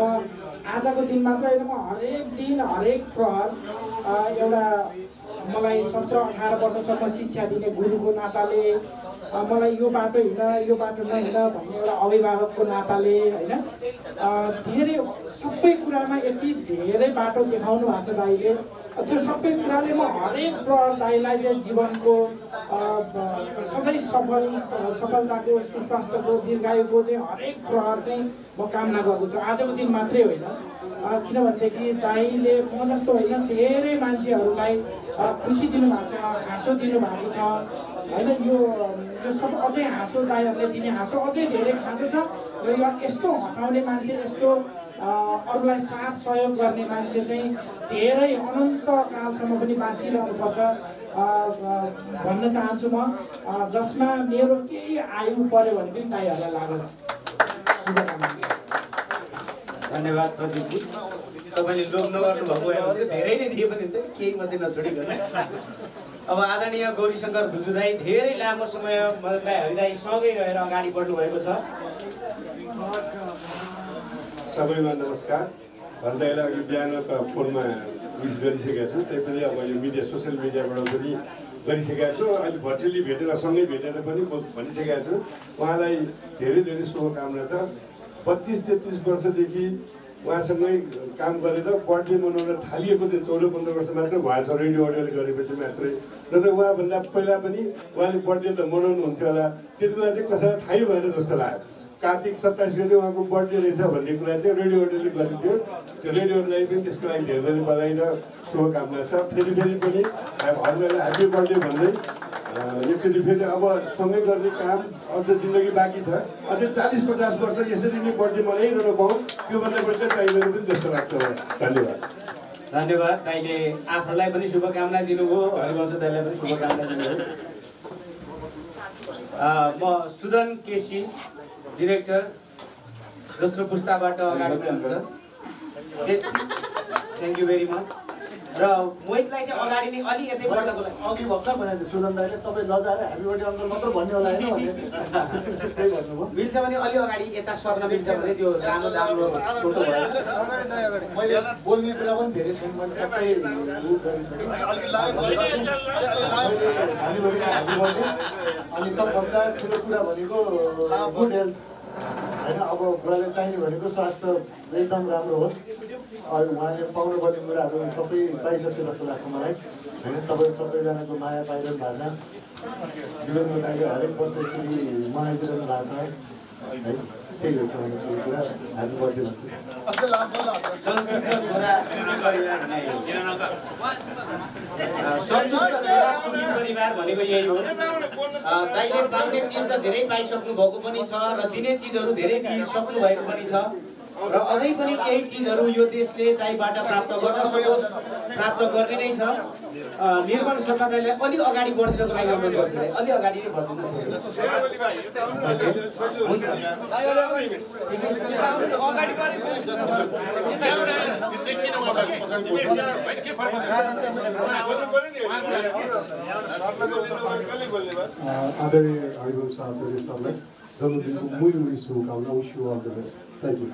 आजको दिन मात्र होइन म हरेक दिन हरेक प्रहर एउटा मलाई 17-18 वर्षसम्म शिक्षा दिने गुरुको नाताले मलाई यो बाटो हिँड यो बाटो नहिँड भन्ने एउटा अभिभावकको नाताले होइन धेरै सबै कुरामा यति धेरै बाटो देखाउनु भएको छ दाइले। त्यो सबै कुराले म हरेक प्रहर दाइलाई चाहिँ जीवनको सधैँ सफलताको सुस्वास्थ्यको दीर्घायुको चाहिँ हरेक प्रहर चाहिँ म कामना गर्दछु। आजको दिन मात्रै होइन किनभनेदेखि दाइले म जस्तो होइन धेरै मान्छेहरूलाई खुसी दिनुभएको छ, हाँसो दिनुभएको छ होइन। यो सब अझै हाँसो दाइहरूले दिने हाँसो अझै धेरै खाँचो छ र यो यस्तो हँसाउने मान्छे, यस्तो अरूलाई साथ सहयोग गर्ने मान्छे चाहिँ धेरै अनन्त कालसम्म पनि बाँचिरहनुपर्छ भन्न चाहन्छु म, जसमा मेरो केही आयु पऱ्यो भने पनि दाइहरूलाई लागोस्। धन्यवाद प्रदीपजी, तपाईँले लोभ नगर्नु भएको भए धेरै नै दिए पनि केही मात्रै नछोडिकन। अब आदरणीय गौरीशङ्कर धुजु दाई धेरै लामो समय मदन दाई, हरि दाई सँगै रहेर अगाडि बढ्नु भएको छ। सबैमा नमस्कार। भन्दालाई अघि बिहान त फोनमा विस गरिसकेको छु, त्यही पनि अब यो मिडिया सोसियल मिडियाबाट पनि गरिसकेको छु, अहिले भर्चुअली भेटेर सँगै भेटेर पनि भनिसकेको छु। उहाँलाई धेरै धेरै शुभकामना छ। 32-33 वर्षदेखि उहाँसँगै काम गरेर बर्थडे मनाउन थालिएको त्यो 14-15 वर्ष मात्रै भएछ रेडियो अडियोले गरेपछि मात्रै। र त उहाँभन्दा पहिला पनि उहाँले बर्थडे त मनाउनुहुन्थ्यो होला, त्यति बेला चाहिँ कसैलाई थाहै भएन जस्तो लाग्यो। कार्तिक 27 गते उहाँको बर्थडे रहेछ भन्ने कुरा चाहिँ रेडियो अडियोले गरिदियो। त्यो रेडियोलाई पनि त्यसको लागि धेरै धेरै बधाई र शुभकामना छ। फेरि पनि हजुरलाई ह्याप्पी बर्थडे भन्दै एकचोटि फेरि अब सँगै गर्ने काम अझ जिन्दगी बाँकी छ, अझै 40-50 वर्ष यसरी नै बर्थडे मनाइरहनु पाऊँ, त्योभन्दा बढी त चाहिँदैन पनि जस्तो लाग्छ मलाई। धन्यवाद। धन्यवाद। दाइले आफूलाई पनि शुभकामना दिनुभयो, हरिवंश दाइलाई पनि शुभकामना दिनुभयो। म सुदन केसी डिरेक्टर, दोस्रो पुस्ताबाट अगाडि हुनुहुन्छ। Thank you very much. र मोहितलाई चाहिँ अगाडि नै अलि यतै बढ्नको लागि अघि भर्खर भनेको सुदन दाइले तपाईँ नजाएर ह्याप्पी बर्थडे अङ्कल मात्र भन्ने होला होइन भने त्यही भन्नुभयो। मिल्छ भने अलि अगाडि यता सर्न मिल्छ भने त्यो राम्रो राम्रो फोटो भयो। मैले बोल्ने कुरा पनि धेरै छन्, मैले सबै गरिसकेँ। अनि सबभन्दा ठुलो कुरा भनेको गुड हेल्थ होइन। अब बुढाले चाहिने भनेको स्वास्थ्य एकदम राम्रो होस्। उहाँले पाउनुपर्ने कुराहरू सबै पाइसक्छ जस्तो लाग्छ मलाई होइन। तपाईँ सबैजनाको माया पाइरहनु भएको छ, जीवनको लागि हरेक वर्ष यसरी मनाइदिइरहनु भएको छ है। त्यही हो कुरा। ह्याप्पी बर्थडे भन्छु। परिवार भनेको यही हो। दाइले पाउने चिज त धेरै पाइसक्नु भएको पनि छ र दिने चिजहरू धेरै दिइसक्नु भएको पनि छ र अझै पनि केही चिजहरू यो देशले दाइबाट प्राप्त गर्न सकोस्, प्राप्त गर्ने नै छ। निर्मल शर्मा दाइले अलि अगाडि बढिदिनको लागि अनुरोध गर्छु, अलि अगाडि नै बढिदिनु। आदरणीय हरिवंश आचार्य सरलाई जन्मदिनको मुरी शुभकामना। Wish you all the best. Thank you.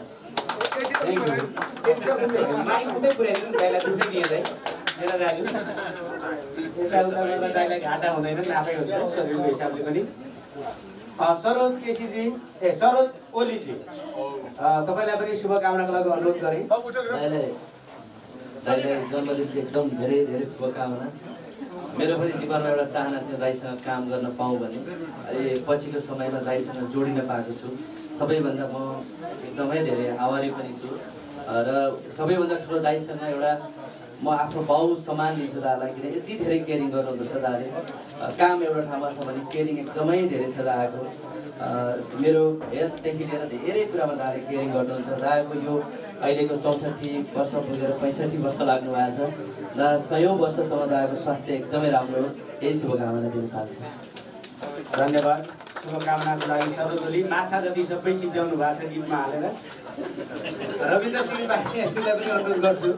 दाइलाई घाटा हुँदैन, नाफै हुन्छ शरीरको हिसाबले पनि। सरोज केसीजी, सरोज ओलीजी, तपाईँलाई पनि शुभकामनाको लागि अनुरोध गरेँ। दाइलाई जन्मदिनको एकदम धेरै धेरै शुभकामना। मेरो पनि जीवनमा एउटा चाहना थियो दाइसँग काम गर्न पाऊँ भने। अहिले पछिको समयमा दाइसँग जोडिन पाएको छु। सबैभन्दा म एकदमै धेरै आभारी पनि छु र सबैभन्दा ठुलो दाइसँग एउटा म आफ्नो बाउ समान लिन्छु दालाई, किन यति धेरै केयरिङ गर्नुहुन्छ दाले। काम एउटा ठाउँमा छ भने केयरिङ एकदमै धेरै छ दाको। मेरो हेल्थदेखि लिएर धेरै कुरामा दाले केयरिङ गर्नुहुन्छ। दाको यो अहिलेको 64 वर्ष पुगेर 65 वर्ष लाग्नु भएको छ। र 100औं वर्षसम्म दाको स्वास्थ्य एकदमै राम्रो होस्, यही शुभकामना दिन चाहन्छु। धन्यवाद। शुभकामनाको लागि सरोजोली माछा जति सबै सिद्ध्याउनु भएको छ गीतमा हालेर। रविन्द्र सिंह बासीलाई पनि अनुरोध गर्छु।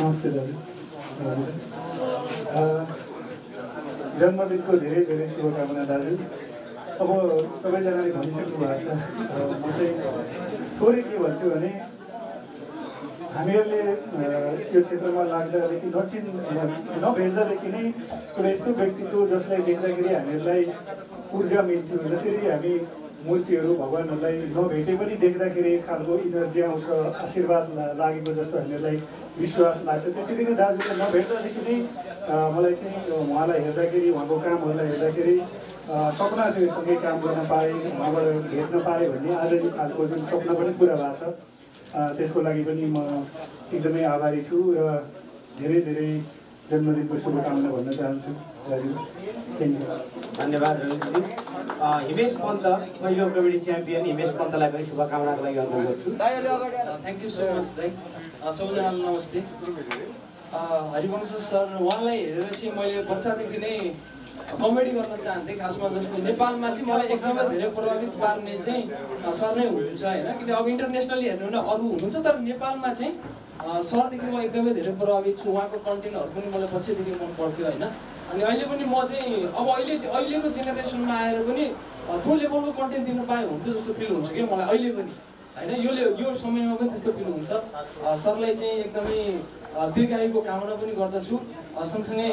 नमस्ते दाजु। जन्मदिनको धेरै धेरै शुभकामना दाजु। अब सबैजनाले भनिसक्नु भएको छ, म चाहिँ थोरै के भन्छु भने हामीहरूले त्यो क्षेत्रमा लाग्दादेखि नभेट्दादेखि नै एउटा यस्तो व्यक्तित्व जसलाई देख्दाखेरि हामीहरूलाई ऊर्जा मिल्थ्यो। जसरी हामी मूर्तिहरू भगवान्हरूलाई नभेटे पनि देख्दाखेरि एक खालको इनर्जी आउँछ, आशीर्वाद लागेको जस्तो हामीहरूलाई विश्वास लाग्छ। त्यसरी नै दाजुले नभेट्दादेखि नै मलाई चाहिँ उहाँलाई हेर्दाखेरि, उहाँको कामहरूलाई हेर्दाखेरि सपना थियो सँगै काम गर्न पाएँ, उहाँबाट भेट्न पाएँ भन्ने आज यो खालको जुन सपना पनि पुरा भएको छ। त्यसको लागि पनि म एकदमै आभारी छु र धेरै धेरै जन्मदिनको शुभकामना भन्न चाहन्छु। Thank you. धन्यवाद रविजी। हिमेश पन्त, पहिलो कबड्डी च्याम्पियन हिमेश पन्तलाई पनि शुभकामनाको लागि अनुरोध गर्छु। थ्याङ्क यू सो मच दाइ। सबैजनालाई नमस्ते। हरिवंश सर, उहाँलाई हेरेर चाहिँ मैले बच्चादेखि नै कमेडी गर्न चाहन्थेँ। खासमा जस्तो नेपालमा चाहिँ मलाई एकदमै धेरै प्रभावित पार्ने चाहिँ सर नै हुनुहुन्छ होइन, किन अब इन्टरनेसनली हेर्नु भने अरू हुनुहुन्छ, तर नेपालमा चाहिँ सरदेखि म एकदमै धेरै प्रभावित छु। उहाँको कन्टेन्टहरू पनि मलाई पछिदेखि मन पर्थ्यो होइन। अनि अहिले पनि म चाहिँ अब अहिलेको जेनेरेसनमा आएर पनि त्यो लेभलको कन्टेन्ट दिन पाए हुन्थ्यो जस्तो फिल हुन्छ क्या मलाई अहिले पनि होइन। यो समयमा पनि त्यस्तो फिल हुन्छ। सरलाई चाहिँ एकदमै दीर्घायुको कामना पनि गर्दछु। सँगसँगै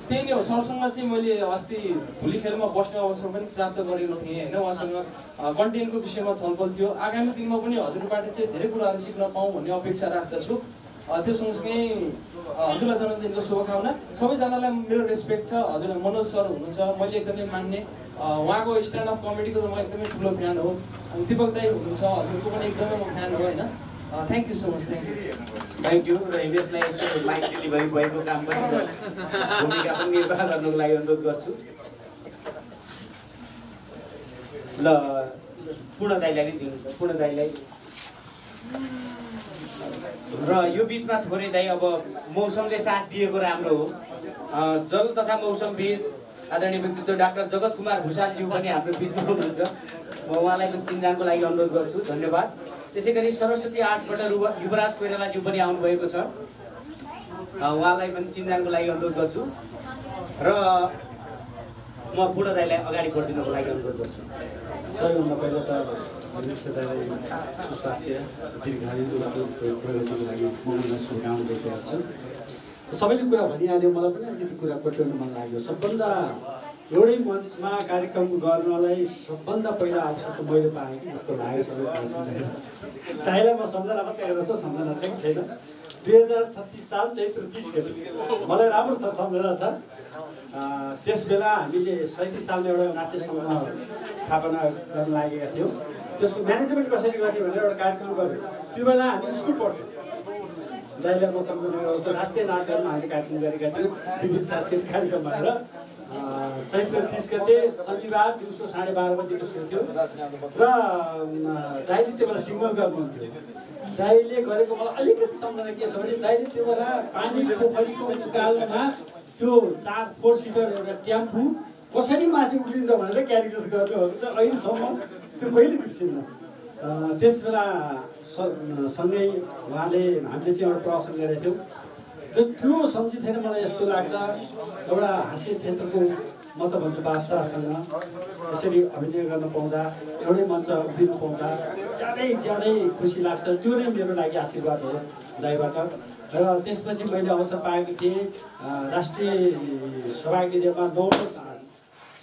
त्यही नै हो, सरसँग चाहिँ मैले अस्ति भोलि खेलमा बस्ने अवसर पनि प्राप्त गरेको थिएँ होइन। उहाँसँग कन्टेन्टको विषयमा छलफल थियो। आगामी दिनमा पनि हजुरबाट चाहिँ धेरै कुराहरू सिक्न पाऊँ भन्ने अपेक्षा राख्दछु। त्यो सँगसँगै हजुरलाई जन्मदिनको शुभकामना। सबैजनालाई मेरो रेस्पेक्ट छ। हजुरलाई मनोज सर हुनुहुन्छ, मैले एकदमै मान्ने, उहाँको स्ट्यान्ड अप कमेडीको त म एकदमै ठुलो फ्यान हो। अनि दिपक दाई हुनुहुन्छ, हजुरको पनि एकदमै म फ्यान हो होइन। Thank you so much. Thank you. र हिमेशलाई यसो माइक डेलिभरी भएको काम पनि भूमिका पनि निर्वाह गर्नुको लागि अनुरोध गर्छु। ल पूर्ण दाइलाई नै दिनुहुन्छ, पूर्ण दाइलाई। र यो बिचमा थोरै दाइ, अब मौसमले साथ दिएको राम्रो हो। जल तथा मौसमविद आदरणीय व्यक्तित्व डाक्टर जगत कुमार भुषालज्यू पनि हाम्रो बिचमा हुनुहुन्छ। म उहाँलाई पनि चिन्जानको लागि अनुरोध गर्छु। धन्यवाद। त्यसै गरी सरस्वती आर्ट्सबाट युवराज कोइरालाज्यू पनि आउनुभएको छ, उहाँलाई पनि चिन्जानको लागि अनुरोध गर्छु। र म पूर्ण दाइलाई अगाडि बढिदिनको लागि अनुरोध गर्छु। सबैभन्दा पहिला त हिमेश दाइलाई सुस्वास्थ्य दीर्घायु प्रगतिको लागि म उहाँलाई शुभकामना दिएको छु। सबैले कुरा भनिहाल्यो, मलाई पनि अलिकति कुरा कोट्याउनु मन लाग्यो। सबभन्दा एउटै मञ्चमा कार्यक्रम गर्नलाई सबभन्दा पहिला अवसर त मैले पाएँ कि जस्तो लाग्यो। सबै दाइलाई म सम्झना मात्रै गर्छु, सम्झना चाहिँ छैन। 2036 साल चैत्र 30 गते मलाई राम्रो छ सम्झना छ। त्यस बेला हामीले 37 सालमा एउटा नाट्य सङ्घ स्थापना गर्न लागेका थियौँ। त्यसको म्यानेजमेन्ट कसरी गर्ने भनेर एउटा कार्यक्रम गऱ्यौँ। त्यो बेला हामी स्कुल पढ्थ्यौँ। दाइलाई म सम्झना गर्छु। राष्ट्रिय नाटकमा हामीले कार्यक्रम गरेका थियौँ, विविध सांस्कृतिक कार्यक्रम भनेर। चैत्र 30 गते शनिबार दिउँसो 12:30 बजेको सो थियो। र दाइले त्यो बेला सिङ्गल गर्नुहुन्थ्यो। दाइले गरेको मलाई अलिकति सम्झना के छ भने, दाइले त्यो बेला पानी पोखरीको उकालोमा त्यो 4 सिटर एउटा टेम्पू कसरी माथि उक्लिन्छ भनेर क्यारिकेचर गर्नुहरू चाहिँ अहिलेसम्म त्यो कहिले बिर्सिन्न। त्यस बेला सँगै उहाँले हामीले चाहिँ एउटा प्रदर्शन गरेका थियौँ। त्यो सम्झिँदैन मलाई यस्तो लाग्छ, एउटा हास्य क्षेत्रको म त भन्छु बादशाहसँग यसरी अभिनय गर्न पाउँदा, एउटै मञ्च उभिनु पाउँदा ज्यादै खुसी लाग्छ। त्यो नै मेरो लागि आशीर्वाद हो दाइबाट। र त्यसपछि मैले अवसर पाएको थिएँ राष्ट्रिय सभागृहमा 9औं साँझ,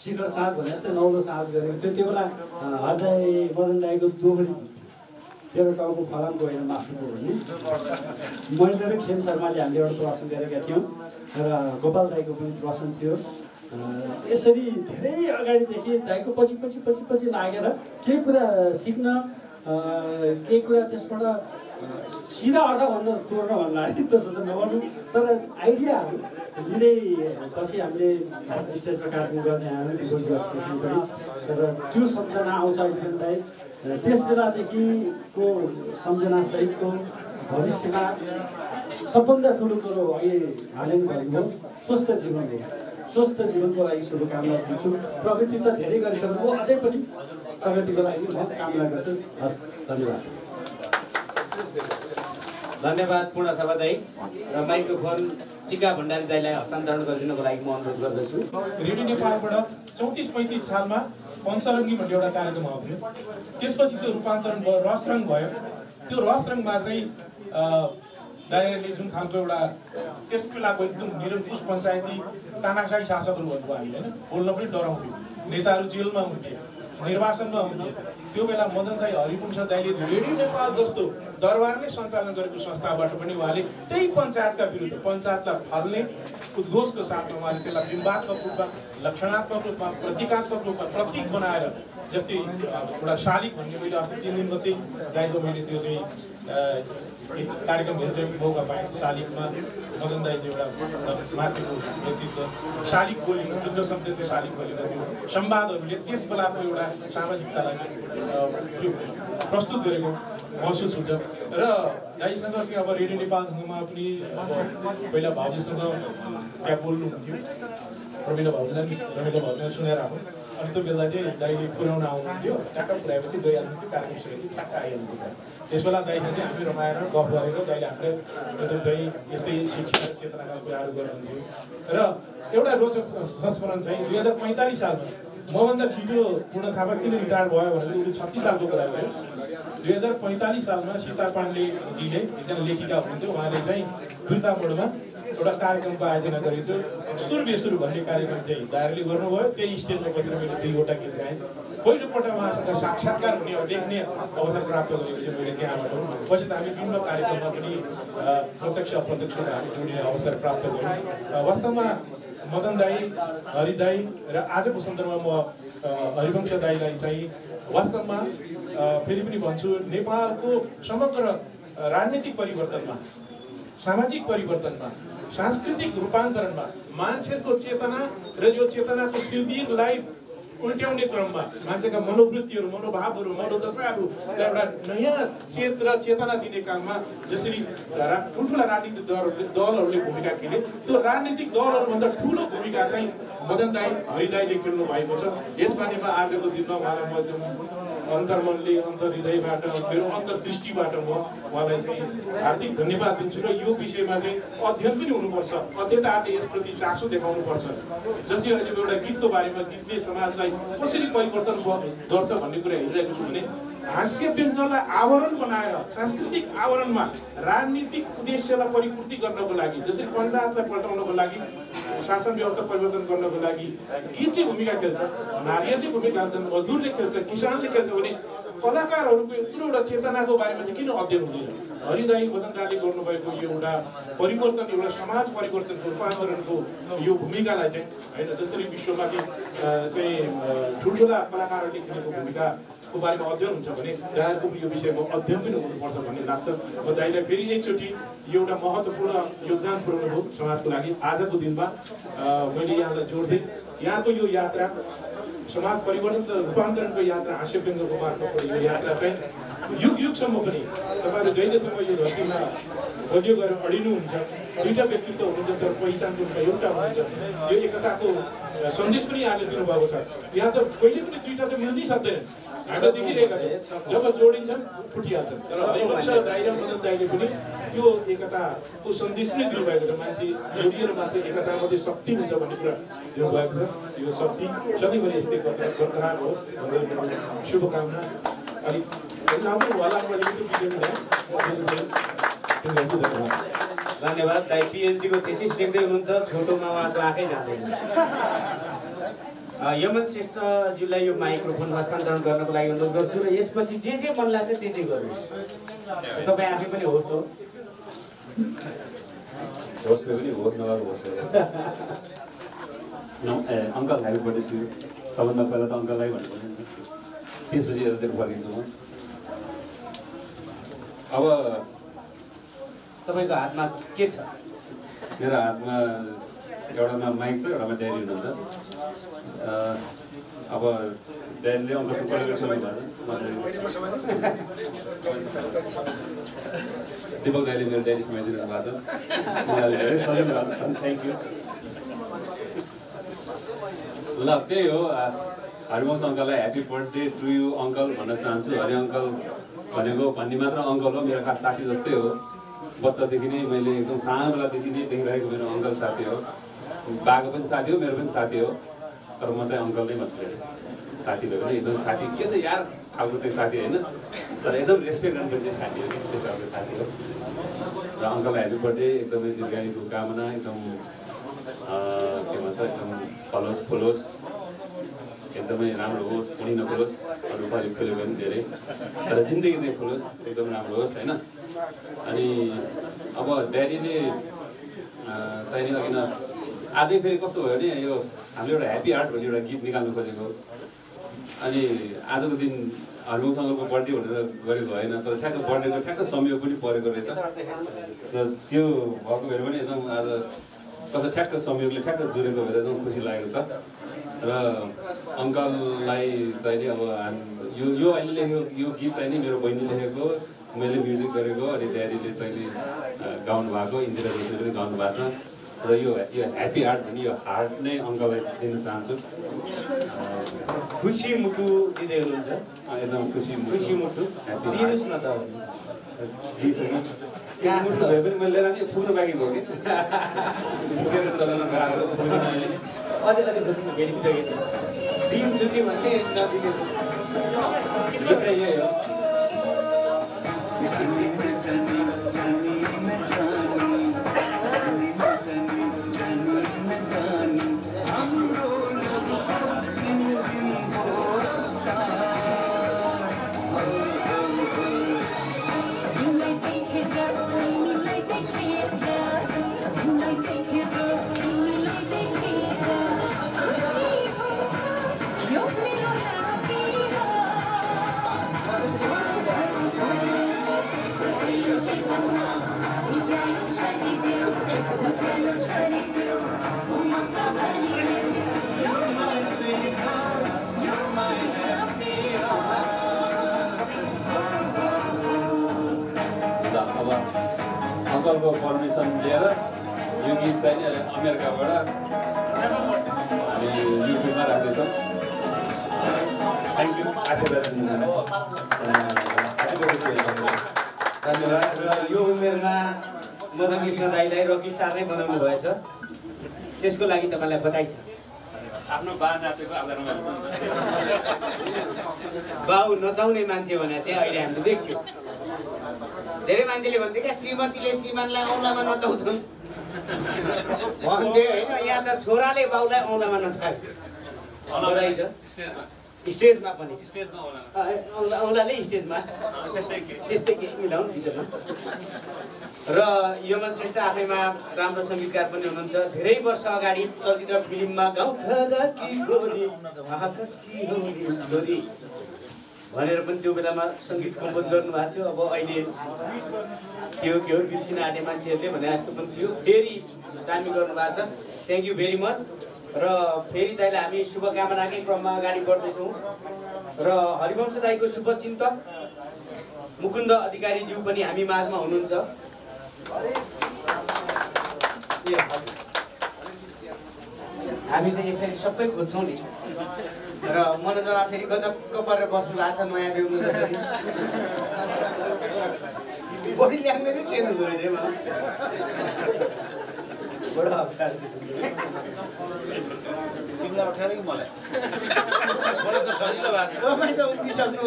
शिखर साँझ भने जस्तै 9औं साँझ गरेको थियो। त्यो बेला हृदय मदन दाइको दोहोरी 13 टाउको फलामको होइन मासुको भन्ने मैले र खेम शर्माले हामीले एउटा प्रदर्शन गरेका थियौँ र गोपाल दाइको पनि प्रदर्शन थियो। यसरी धेरै अगाडिदेखि दाइको पछि लागेर केही कुरा सिक्न, केही कुरा त्यसबाट सिधा अर्थभन्दा चोर्न भन्ला है, त्यसो त नगर्नु, तर आइडियाहरू लिँदै पछि हामीले स्टेजमा कार्यक्रम गर्ने हामी पनि। र त्यो सम्झना आउँछ अहिले पनि दाइ। त्यस बेलादेखिको सम्झनासहितको भविष्यमा सबभन्दा ठुलो कुरो अघि हालेन भएको स्वस्थ जीवन हो। स्वस्थ जीवनको लागि शुभकामना दिन्छु। प्रगति त धेरै गरिसक्नु हो, अझै पनि प्रगतिको लागि म कामना गर्छु। हस्, धन्यवाद। धन्यवाद पूर्ण थापा दाइ। र माइक्रोफोन टिका भण्डारी दाइलाई हस्तान्तरण गरिदिनको लागि म अनुरोध गर्दछु। रेडियो नेपालबाट 34-35 सालमा पञ्चरङ्गी भन्ने एउटा कार्यक्रम आउँथ्यो। त्यसपछि त्यो रूपान्तरण भयो, रसरङ भयो। त्यो रसरङमा चाहिँ दाइहरूले जुन खालको एउटा त्यस बेलाको एकदम निरङ्कुश पञ्चायती तानाशाही शासकहरू भन्नुभयो हामीले होइन, बोल्न पनि डराउँथ्यो। नेताहरू जेलमा हुन्थे, निर्वासनमा हुन्थे। त्यो बेला मदन दाई हरिवंश दाईले रेडियो नेपाल जस्तो दरबारले सञ्चालन गरेको संस्थाबाट पनि उहाँले त्यही पञ्चायतका विरुद्ध पञ्चायतलाई फाल्ने उद्घोषको साथमा उहाँले त्यसलाई बिम्बात्मक रूपमा, लक्षणात्मक रूपमा, प्रतीकात्मक रूपमा प्रतीक बनाएर जस्तै एउटा शालिग भन्ने मैले अस्ति 3 दिन मात्रै दाइको मैले त्यो चाहिँ कार्यक्रम हेर्दै मौका पाएँ। शालिगमा मदन दाई चाहिँ एउटा माथिको व्यक्तित्व शालिग बोलेको बुद्ध संसदको शालिग बोलेको त्यो संवादहरूले त्यस बेलाको एउटा सामाजिकतालाई त्यो प्रस्तुत गरेको महसुस हुन्छ। र दाइसँग चाहिँ अब रेडियो नेपालसँगमा पनि पहिला भाउजूसँग त्यहाँ बोल्नुहुन्थ्यो, रमिला भाउजूलाई सुनेर आएको। अनि त्यो बेला चाहिँ दाइले पुर्याउन आउनुहुन्थ्यो, ट्याक्क पुऱ्याएपछि गइहाल्नुहुन्थ्यो, कार्यक्रम सकेपछि ठ्याक्क आइहाल्नुहुन्थ्यो। त्यस बेला दाइसँग चाहिँ हामी रमाएर गफ गरेर दाइले हामीले मतलब चाहिँ यस्तै शिक्षा चेतनाका कुराहरू गर्नुहुन्थ्यो। र एउटा रोचक संस्मरण चाहिँ 2045 सालमा मभन्दा छिटो पूर्ण थापा किन रिटायर भयो भनेर उसले 36 सालको कुरा गर्यो। 2045 सालमा सीता पाण्डेजीले एकजना लेखिका हुनुहुन्थ्यो, उहाँले चाहिँ दुर्ता मोडमा एउटा कार्यक्रमको आयोजना गरेको थियो। सुर बेसुर भन्ने कार्यक्रम चाहिँ दाइहरूले गर्नुभयो। त्यही स्टेजमा बसेर मैले 2वटा गीत गाएँ। पहिलोपल्ट उहाँसँग साक्षात्कार हुने देख्ने अवसर प्राप्त गरेको चाहिँ मैले त्यहाँबाट। पछि त हामी विभिन्न कार्यक्रममा पनि प्रत्यक्ष अप्रत्यक्ष हामी जोडिने अवसर प्राप्त गऱ्यौँ। वास्तवमा मदन दाई, हरि दाई र आजको सन्दर्भमा म हरिवंश दाईलाई चाहिँ वास्तवमा फेरि पनि भन्छु, नेपालको समग्र राजनीतिक परिवर्तनमा, सामाजिक परिवर्तनमा, सांस्कृतिक रूपान्तरणमा मान्छेको चेतना र यो चेतनाको शिविरलाई उल्ट्याउने क्रममा मान्छेका मनोवृत्तिहरू, मनोभावहरू, मनोदशाहरू एउटा नयाँ चेत र चेतना दिने काममा जसरी ठुल्ठुला राजनीतिक दलहरूले भूमिका खेले, त्यो राजनीतिक दलहरूभन्दा ठुलो भूमिका चाहिँ मदन दाई, हरि दाईले खेल्नु भएको छ। यसबारेमा आजको दिनमा उहाँलाई म अन्तर्मनले, अन्तर्हृदयबाट, मेरो अन्तर्दृष्टिबाट म उहाँलाई चाहिँ हार्दिक धन्यवाद दिन्छु। र यो विषयमा चाहिँ अध्ययन पनि हुनुपर्छ, अध्येताहरूले यसप्रति चासो देखाउनुपर्छ। जसरी अहिले एउटा गीतको बारेमा गीतले समाजलाई कसरी परिवर्तन गर्छ भन्ने कुरा हेरिरहेको छु भने हास्य व्यञ्जनलाई आवरण बनाएर सांस्कृतिक आवरणमा राजनीतिक उद्देश्यलाई परिपूर्ति गर्नको लागि, जसरी पञ्चायतलाई पल्टाउनको लागि, शासन व्यवस्था परिवर्तन गर्नको लागि गीतले भूमिका खेल्छ, नारीहरूले भूमिका खेल्छन्, मजदुरले खेल्छ, किसानले खेल्छ भने कलाकारहरूको यत्रो एउटा चेतनाको बारेमा चाहिँ किन अध्ययन हुँदैन? हरिदाई, मदन दाईले गर्नुभएको यो एउटा परिवर्तन, एउटा समाज परिवर्तनको रूपान्तरणको यो भूमिकालाई चाहिँ होइन, जसरी विश्वमा चाहिँ ठुल्ठुला कलाकारहरूले खेलेको भूमिकाको बारेमा अध्ययन हुन्छ भने दाईहरूको यो विषयमा अध्ययन पनि हुनुपर्छ भन्ने लाग्छ। म दाईलाई फेरि एकचोटि एउटा महत्त्वपूर्ण योगदान पुर्याउनुभयो समाजको लागि। आजको दिनमा मैले यहाँलाई जोड्दै यहाँको यो यात्रा, समाज परिवर्तन रूपान्तरणको यात्रा, हास्य व्यङ्गको मार्फत यो यात्रा चाहिँ युग युगसम्म पनि तपाईँहरू जहिलेसम्म यो धरतीमा बलियो गरेर अडिनुहुन्छ, दुईवटा व्यक्तित्व हुनुहुन्छ तर पहिचानको रूपमा एउटा हुनुहुन्छ। यो एकताको सन्देश पनि यहाँले दिनुभएको छ। यहाँ त कहिले पनि दुईवटा त मिल्दै सक्दैन, हामीले देखिरहेका छौँ। जब जोडिन्छन् फुटिहाल्छन्। तर हरिवंश दाई र मदन दाईले पनि त्यो एकताको सन्देश नै दिनुभएको छ। मान्छे जोडिएर मात्रै एकतामध्ये शक्ति हुन्छ भन्ने कुरा दिनुभएको छ। यो शक्ति सधैँभरि यस्तै बरकरार होस् भन्ने शुभकामना। अलिक धन्यवाद। दाई पिएचडीको थेसिस लेख्दै हुनुहुन्छ, छोटोमा उहाँको आँखै जाँदैन। यमन श्रेष्ठज्यूलाई यो माइक्रोफोन हस्तान्तरण गर्नको लागि अनुरोध गर्छु र यसपछि जे मन लाग्छ त्यति गर्नुहोस्। तपाईँ आफै पनि होस् हो, होस्टले पनि होस् नभएको होस्। Uncle happy birthday to you. सबभन्दा पहिला त अङ्कललाई भन्नु नि, त्यसपछि यतातिर फर्किन्छु म। अब तपाईँको हातमा के छ? मेरो हातमा एउटामा माइक छ, एउटामा ड्याडी हुनुहुन्छ। अब ड्याडीले अङ्कलको परिवेश दिपक दाईले मेरो ड्याडी समाइदिनु भएको छ, उनीहरूले धेरै सजिलो भएको छ। Thank you. ल त्यही हो, हरिवंश अङ्कललाई happy birthday to you uncle भन्न चाहन्छु। हरि अङ्कल भनेको भन्ने मात्र अङ्कल हो, मेरो खास साथी जस्तै हो। बच्चादेखि नै मैले एकदम सानो बेलादेखि नै देखिरहेको मेरो अङ्कल साथी हो। बाको पनि साथी हो, मेरो पनि साथी हो, तर म चाहिँ अङ्कल नै भन्छु। साथी भयो भने एकदम साथी के छ यार खालको चाहिँ साथी होइन, तर एकदम रेस्पेक्ट गर्नुपर्ने साथी हो, त्यस्तो खालको साथी हो। र अङ्कललाई ह्याप्पी बर्थडे, एकदमै दीर्घायुको कामना, एकदम के भन्छ एकदम फलोस् फुलोस्, एकदमै राम्रो होस्, कुनै नखोलोस्, अरू पालि खोल्यो भने धेरै, तर जिन्दगी चाहिँ खोलोस्, एकदम राम्रो होस् होइन। अनि अब ड्याडीले चाहिने अघि न आजै फेरि कस्तो भयो भने यो हामीले एउटा ह्याप्पी हार्ट भन्ने एउटा गीत निकाल्नु खोजेको, अनि आजको दिन हरिमोङ सङ्गरको बर्थडे भनेर गरेको होइन, तर ठ्याक्क बर्थडेको ठ्याक्क संयोग पनि परेको रहेछ र त्यो भएको भएर पनि एकदम आज कस्तो ठ्याक्क संयोगले ठ्याक्क जुरेको भएर एकदम खुसी लागेको छ। र अङ्कललाई चाहिँ नि अब यो अहिले लेखेको यो गीत चाहिँ नि मेरो बहिनी लेखेको, मैले म्युजिक गरेको, अनि ड्याडीले चाहिँ नि गाउनु भएको, इन्दिरा जोशीले पनि गाउनु भएको छ। र यो ह्याप्पी हार्ट भन्ने यो हार्ट नै अङ्कललाई दिन चाहन्छु। खुसी मुटु दिँदै हुनुहुन्छ, एकदम खुसी मुटु दिनुहोस् न त। दिइसक्यो मुटु भए पनि मैले लिएर फुक्नु बाँकी भयो कि फुकेर चलाउनु गएको फुक्दैन अहिले अझै दिन्छु कि भन्ने नदिने यो चाहिँ यही हो। अङ्कलको पर्मिसन लिएर यो गीत चाहिँ नि अमेरिकाबाट हामी युट्युबमा राख्दैछौँ। थ्याङ्क यू, आशीर्वाद धन्यवाद। र यो उमेरमा मदन कृष्ण दाईलाई रकी स्टार नै बनाउनु भएछ, त्यसको लागि तपाईँलाई बधाई छ। आफ्नो बा नाचेको बाउ नचाउने मान्छे भने चाहिँ अहिले हामीले देख्यो। धेरै मान्छेले भन्थे क्या श्रीमतीले श्रीमानलाई औँलामा नचाउँछन् भन्थे होइन, यहाँ त छोराले बाउलाई औँलामा नचायो। बधाई छ। स्टेजमा पनि औँलाले स्टेजमा त्यस्तै केही मिलाउनु बिचमा। र यमन श्रेष्ठ आफैमा राम्रो सङ्गीतकार पनि हुनुहुन्छ। धेरै वर्ष अगाडि चलचित्र फिल्ममा गाउँ भनेर पनि त्यो बेलामा सङ्गीत कम्पोज गर्नुभएको थियो। अब अहिले के हो बिर्सिन आँटे मान्छेहरूले भने जस्तो पनि थियो। फेरि दामी गर्नुभएको छ, थ्याङ्क यू भेरी मच। र फेरि दाइलाई हामी शुभकामनाकै क्रममा अगाडि बढ्दैछौँ। र हरिवंश दाईको शुभचिन्तक मुकुन्द अधिकारीज्यू पनि हामी माझमा हुनुहुन्छ। हामी त यसरी सबै खोज्छौँ नि। र मनोजमा फेरि गजक्क परेर बस्नु भएको छ नयाँ ल्याउनु जसरी बढी ल्याउने चाहिँ चेन्ज हुँदो रहेछ मलाई बडो अप्ठ्यारो तिमीलाई अप्ठ्यारो कि मलाई मलाई त सजिलो भएको छ। तपाईँ त उम्किसक्नु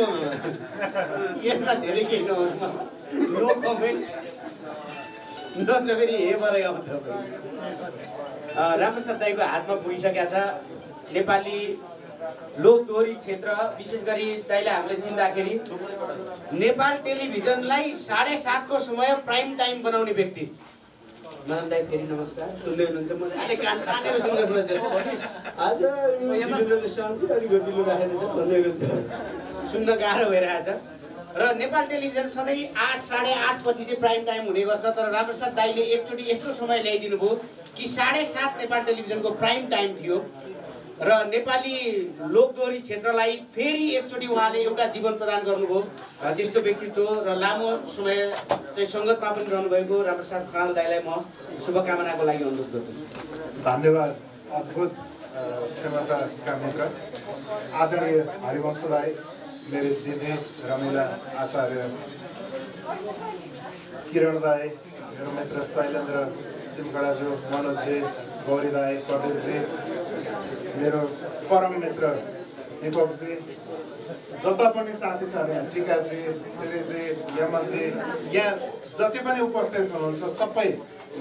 यसमा धेरै केही नहोस्, नो कमेन्ट, नत्र फेरि हेबारै आउँछ। रामप्रसाद दाईको हातमा पुगिसकेका छ। नेपाली लोकदोहोरी क्षेत्र विशेष गरी दाइले हामीले चिन्दाखेरि नेपाल टेलिभिजनलाई 7:30 को समय प्राइम टाइम बनाउने व्यक्ति मदन दाई। फेरि नमस्कार। सुन्दै हुनुहुन्छ? म अहिले कान तानेर सुन्नुहुन्छ। आज शान्ति अलिक गतिलो राखेको छ भन्दै हुनुहुन्छ, सुन्न गाह्रो भइरहेछ। र नेपाल टेलिभिजन सधैँ 8, 8:30 पछि चाहिँ प्राइम टाइम हुने गर्छ। तर रामप्रसाद दाइले एकचोटि यस्तो समय ल्याइदिनु भयो कि 7:30 नेपाल टेलिभिजनको प्राइम टाइम थियो। र नेपाली लोकदोहोरी क्षेत्रलाई फेरि एकचोटि उहाँले एउटा जीवन प्रदान गर्नुभयो। त्यस्तो व्यक्तित्व र लामो समय चाहिँ सङ्गतमा पनि रहनुभएको रामप्रसाद खनाल दाईलाई म शुभकामनाको लागि अनुरोध गर्दछु। धन्यवाद। अद्भुत क्षमताका मित्र आदरणीय हरिवंश दाई, मेरो दिदी रमिला आचार्य, किरण दाई, मेरो मित्र शैलेन्द्र सिमकडाज्यू, मनोजी, गौरी दाई, प्रदीपजी, मेरो परम मित्र दीपकजी, जता पनि साथी छ यहाँ, टिकाजी, श्रीजी, यमनजी, यहाँ जति पनि उपस्थित हुनुहुन्छ सबै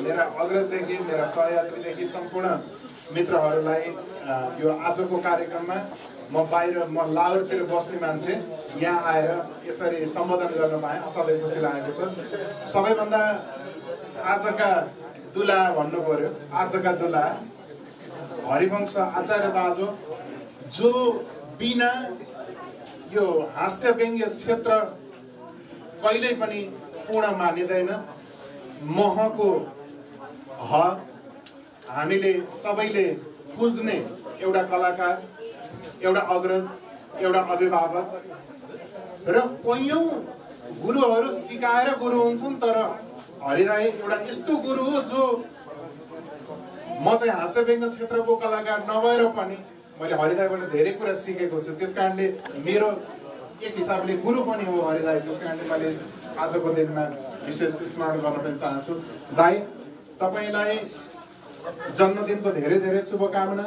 मेरा अग्रजदेखि मेरा सहयात्रीदेखि सम्पूर्ण मित्रहरूलाई यो आजको कार्यक्रममा म बाहिर म लाहोरतिर बस्ने मान्छे यहाँ आएर यसरी सम्बोधन गर्न पाएँ असाध्यै खुसी लागेको छ। सबैभन्दा आजका दुला भन्नु पर्यो, आजका दुला हरिवंश आचार्य दाजु जो बिना यो हास्य व्यङ्ग्य क्षेत्र कहिल्यै पनि पूर्ण मानिँदैन। महको ह हामीले सबैले पुज्ने एउटा कलाकार, एउटा अग्रज, एउटा अभिभावक र कैयौँ गुरुहरू सिकाएर गुरु हुन्छन्, तर हरिदाई एउटा यस्तो गुरु हो जो म चाहिँ हास्य व्यङ्ग्य क्षेत्रको कलाकार नभएर पनि मैले हरिदाईबाट धेरै कुरा सिकेको छु। त्यस कारणले मेरो एक हिसाबले गुरु पनि हो हरिदाई। त्यस कारणले मैले आजको दिनमा विशेष स्मरण गर्न पनि चाहन्छु। दाई, तपाईँलाई जन्मदिनको धेरै धेरै शुभकामना।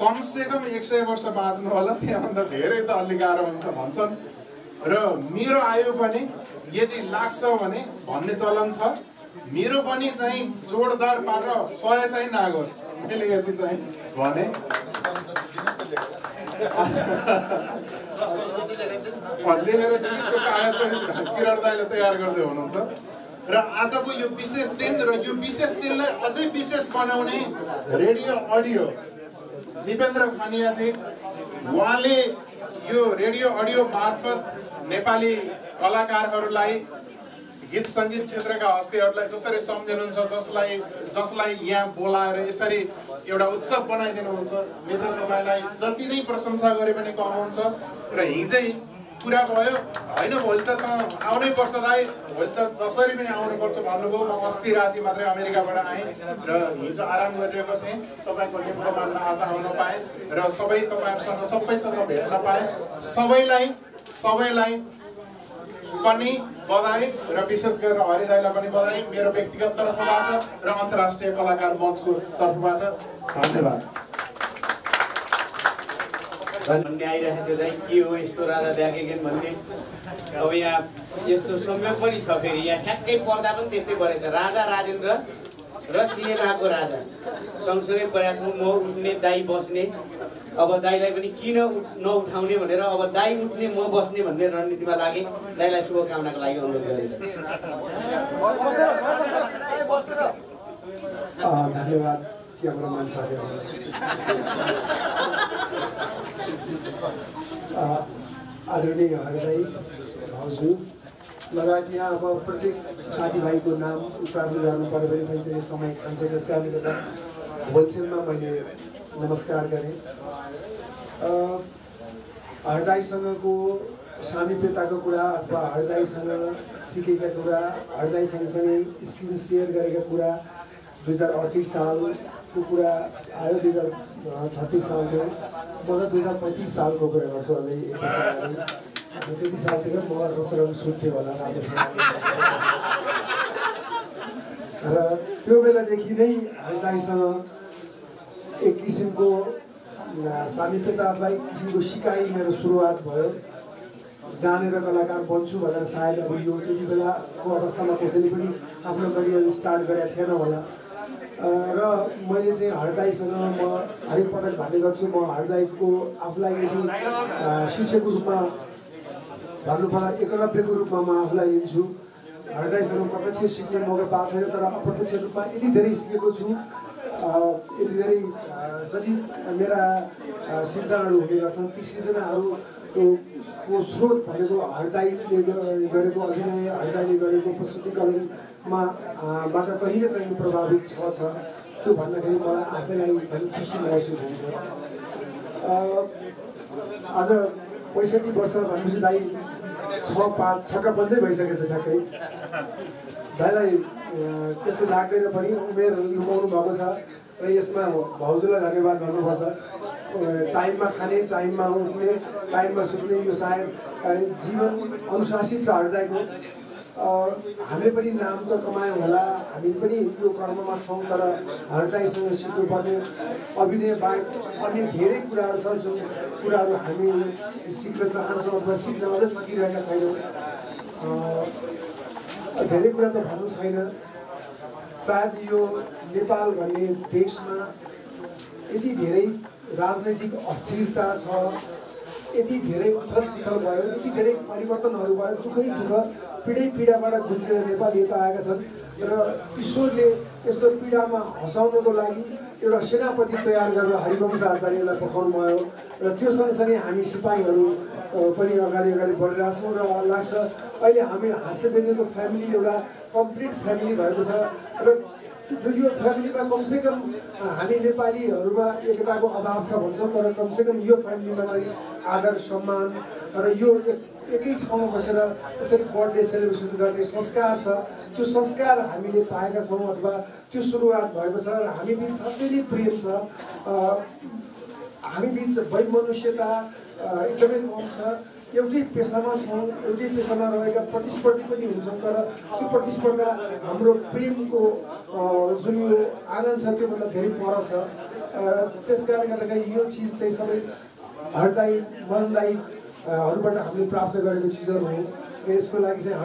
कमसेकम 100 वर्ष बाँच्नु होला, त्यहाँभन्दा धेरै त अलि गाह्रो हुन्छ भन्छन् र मेरो आयु पनि यदि लाग्छ भने भन्ने चलन छ, मेरो पनि चाहिँ जोडजाड पारेर 100 चाहिँ नागोस्, मैले यति चाहिँ भने। लेखेर त्यो कागज चाहिँ किरण दाइले तयार गर्दै हुनुहुन्छ। र आजको यो विशेष दिन र यो विशेष दिनलाई अझै विशेष बनाउने रेडियो अडियो दिपेन्द्र खनियाजी, उहाँले यो रेडियो अडियो मार्फत नेपाली कलाकारहरूलाई, गीत सङ्गीत क्षेत्रका हस्तीहरूलाई जसरी सम्झिनुहुन्छ, जसलाई यहाँ बोलाएर यसरी एउटा उत्सव बनाइदिनुहुन्छ, मित्र तपाईँलाई जति नै प्रशंसा गरे पनि कम हुन्छ। र हिजै कुरा भयो होइन, भोलि त आउनै पर्छ दाइ, भोलि त जसरी पनि आउनुपर्छ भन्नुभयो। म अस्ति राति मात्रै अमेरिकाबाट आएँ र हिजो आराम गरिरहेको थिएँ। तपाईँको निम्तो मान्न आज आउन पाएँ र तपाईँहरूसँग सबैसँग भेट्न पाएँ। सबैलाई पनि बधाई र विशेष गरेर हरिदाईलाई पनि बधाई मेरो व्यक्तिगत तर्फबाट र अन्तर्राष्ट्रिय कलाकार मञ्चको तर्फबाट। धन्यवाद। भन्ने आइरहेको थियो चाहिँ के हो यस्तो राजा ब्याकेगेन भन्ने। अब यहाँ यस्तो संयोग पनि छ, फेरि यहाँ ठ्याक्कै पर्दा पनि त्यस्तै परेछ। राजा राजेन्द्र र सिनेमाको राजा सँगसँगै परेको छौँ। म उठ्ने, दाई बस्ने। अब दाईलाई पनि किन नउठाउने भनेर अब दाई उठ्ने म बस्ने भन्ने रणनीतिमा लागे। दाईलाई शुभकामनाको लागि अनुरोध गरेँ। धन्यवाद क्यामेराम्यान साथीहरू। आदरणीय हरिदाई भाउजू लगायत यहाँ अब प्रत्येक साथीभाइको नाम उच्चारण गर्नु पऱ्यो भने पनि धेरै समय खान्छ। त्यस कारणले गर्दा होलसेलमा मैले नमस्कार गरेँ। हरिदाईसँगको सामिप्यताको कुरा अथवा हरिदाईसँग सिकेका कुरा, हरिदाई सँगसँगै स्क्रिन सेयर गरेका कुरा 2038 सालको कुरा आयो, 2036 सालको। म त 2035 सालको कुरा गर्छु, अझै 1 वर्ष अगाडि। त्यति सालतिर म रसरङ सुत्थेँ होला राम्रोसँग। र त्यो बेलादेखि नै हरिदाईसँग एक किसिमको सामिप्यता अथवा एक किसिमको सिकाइ मेरो सुरुवात भयो। जानेर कलाकार बन्छु भनेर सायद अब यो त्यति बेलाको अवस्थामा कसैले पनि आफ्नो करियर स्टार्ट गरेका थिएन होला। र मैले चाहिँ हरिदाईसँग म हरेक पटक भन्ने गर्छु, म हरिदाईको आफूलाई यदि शिष्यको रूपमा भन्नुपर्दा एकलव्यको रूपमा म आफूलाई लिन्छु। हरिदाईसँग प्रत्यक्ष सिक्ने मौका पाएको छैन, तर अप्रत्यक्ष रूपमा यति धेरै सिकेको छु, यति धेरै जति मेरा सिर्जनाहरू हुने गर्छन् ती सिर्जनाहरूको स्रोत भनेको हरिदाईले गरेको अभिनय, हरिदाईले गरेको प्रस्तुतिकरणमा बाट कहीँ न कहीँ प्रभावित छ। त्यो भन्दाखेरि मलाई आफैलाई झन् खुसी महसुस हुन्छ। आज 65 वर्ष भनेपछि दाई 6.5 भइसकेछ ठ्याक्कै। दाइलाई त्यस्तो लाग्दैन पनि, उमेर लुकाउनु भएको छ र यसमा भाउजूलाई धन्यवाद भन्नुपर्छ। टाइममा खाने, टाइममा उठ्ने, टाइममा सुत्ने, यो सायद जीवन अनुशासित छ हरिदाईको। हामीले पनि नाम त कमायौँ होला, हामी पनि यो कर्ममा छौँ, तर हरिदाईसँग सिक्नुपर्ने अभिनय बाहेक अन्य धेरै कुराहरू छन् जुन कुराहरू हामी सिक्न चाहन्छौँ अथवा सिक्न अझै सकिरहेका छैनौँ। धेरै कुरा त भन्नु छैन। सायद यो नेपाल भन्ने देशमा यति धेरै राजनैतिक अस्थिरता छ, यति धेरै उथलपुथल भयो, यति धेरै परिवर्तनहरू भयो, दुःखै दुःख पीडाबाट गुज्रेर नेपाल यता आएका छन् र ईश्वरले यस्तो पीडामा हँसाउनको लागि एउटा सेनापति तयार गरेर हरिवंश आचार्यलाई पठाउनु भयो र त्यो सँगसँगै हामी सिपाहीहरू पनि अगाडि बढिरहेछौँ र लाग्छ अहिले हामी हाँस्य व्यङ्ग्यको फ्यामिली एउटा कम्प्लिट फ्यामिली भएको छ र यो फ्यामिलीमा कमसेकम हामी नेपालीहरूमा एकताको अभाव छ भन्छौँ, तर कमसेकम यो फ्यामिलीमा चाहिँ आदर सम्मान र यो एकै ठाउँमा बसेर यसरी बर्थडे सेलिब्रेसन गर्ने संस्कार छ, त्यो संस्कार हामीले पाएका छौँ अथवा त्यो सुरुवात भएको छ र हामी बिच साँच्चै नै प्रेम छ, हामी बिच वैमनुष्यता एकदमै कम छ, एउटै पेसामा छौँ, एउटै पेसामा रहेका प्रतिस्पर्धी पनि हुन्छौँ, तर त्यो प्रतिस्पर्धा हाम्रो प्रेमको जुन यो आनन्द छ त्योभन्दा धेरै पर छ। त्यस कारणले गर्दाखेरि यो चिज चाहिँ सबै हृदय मनदायीहरूबाट हामीले प्राप्त गरेको चिजहरू हो। यसको लागि चाहिँ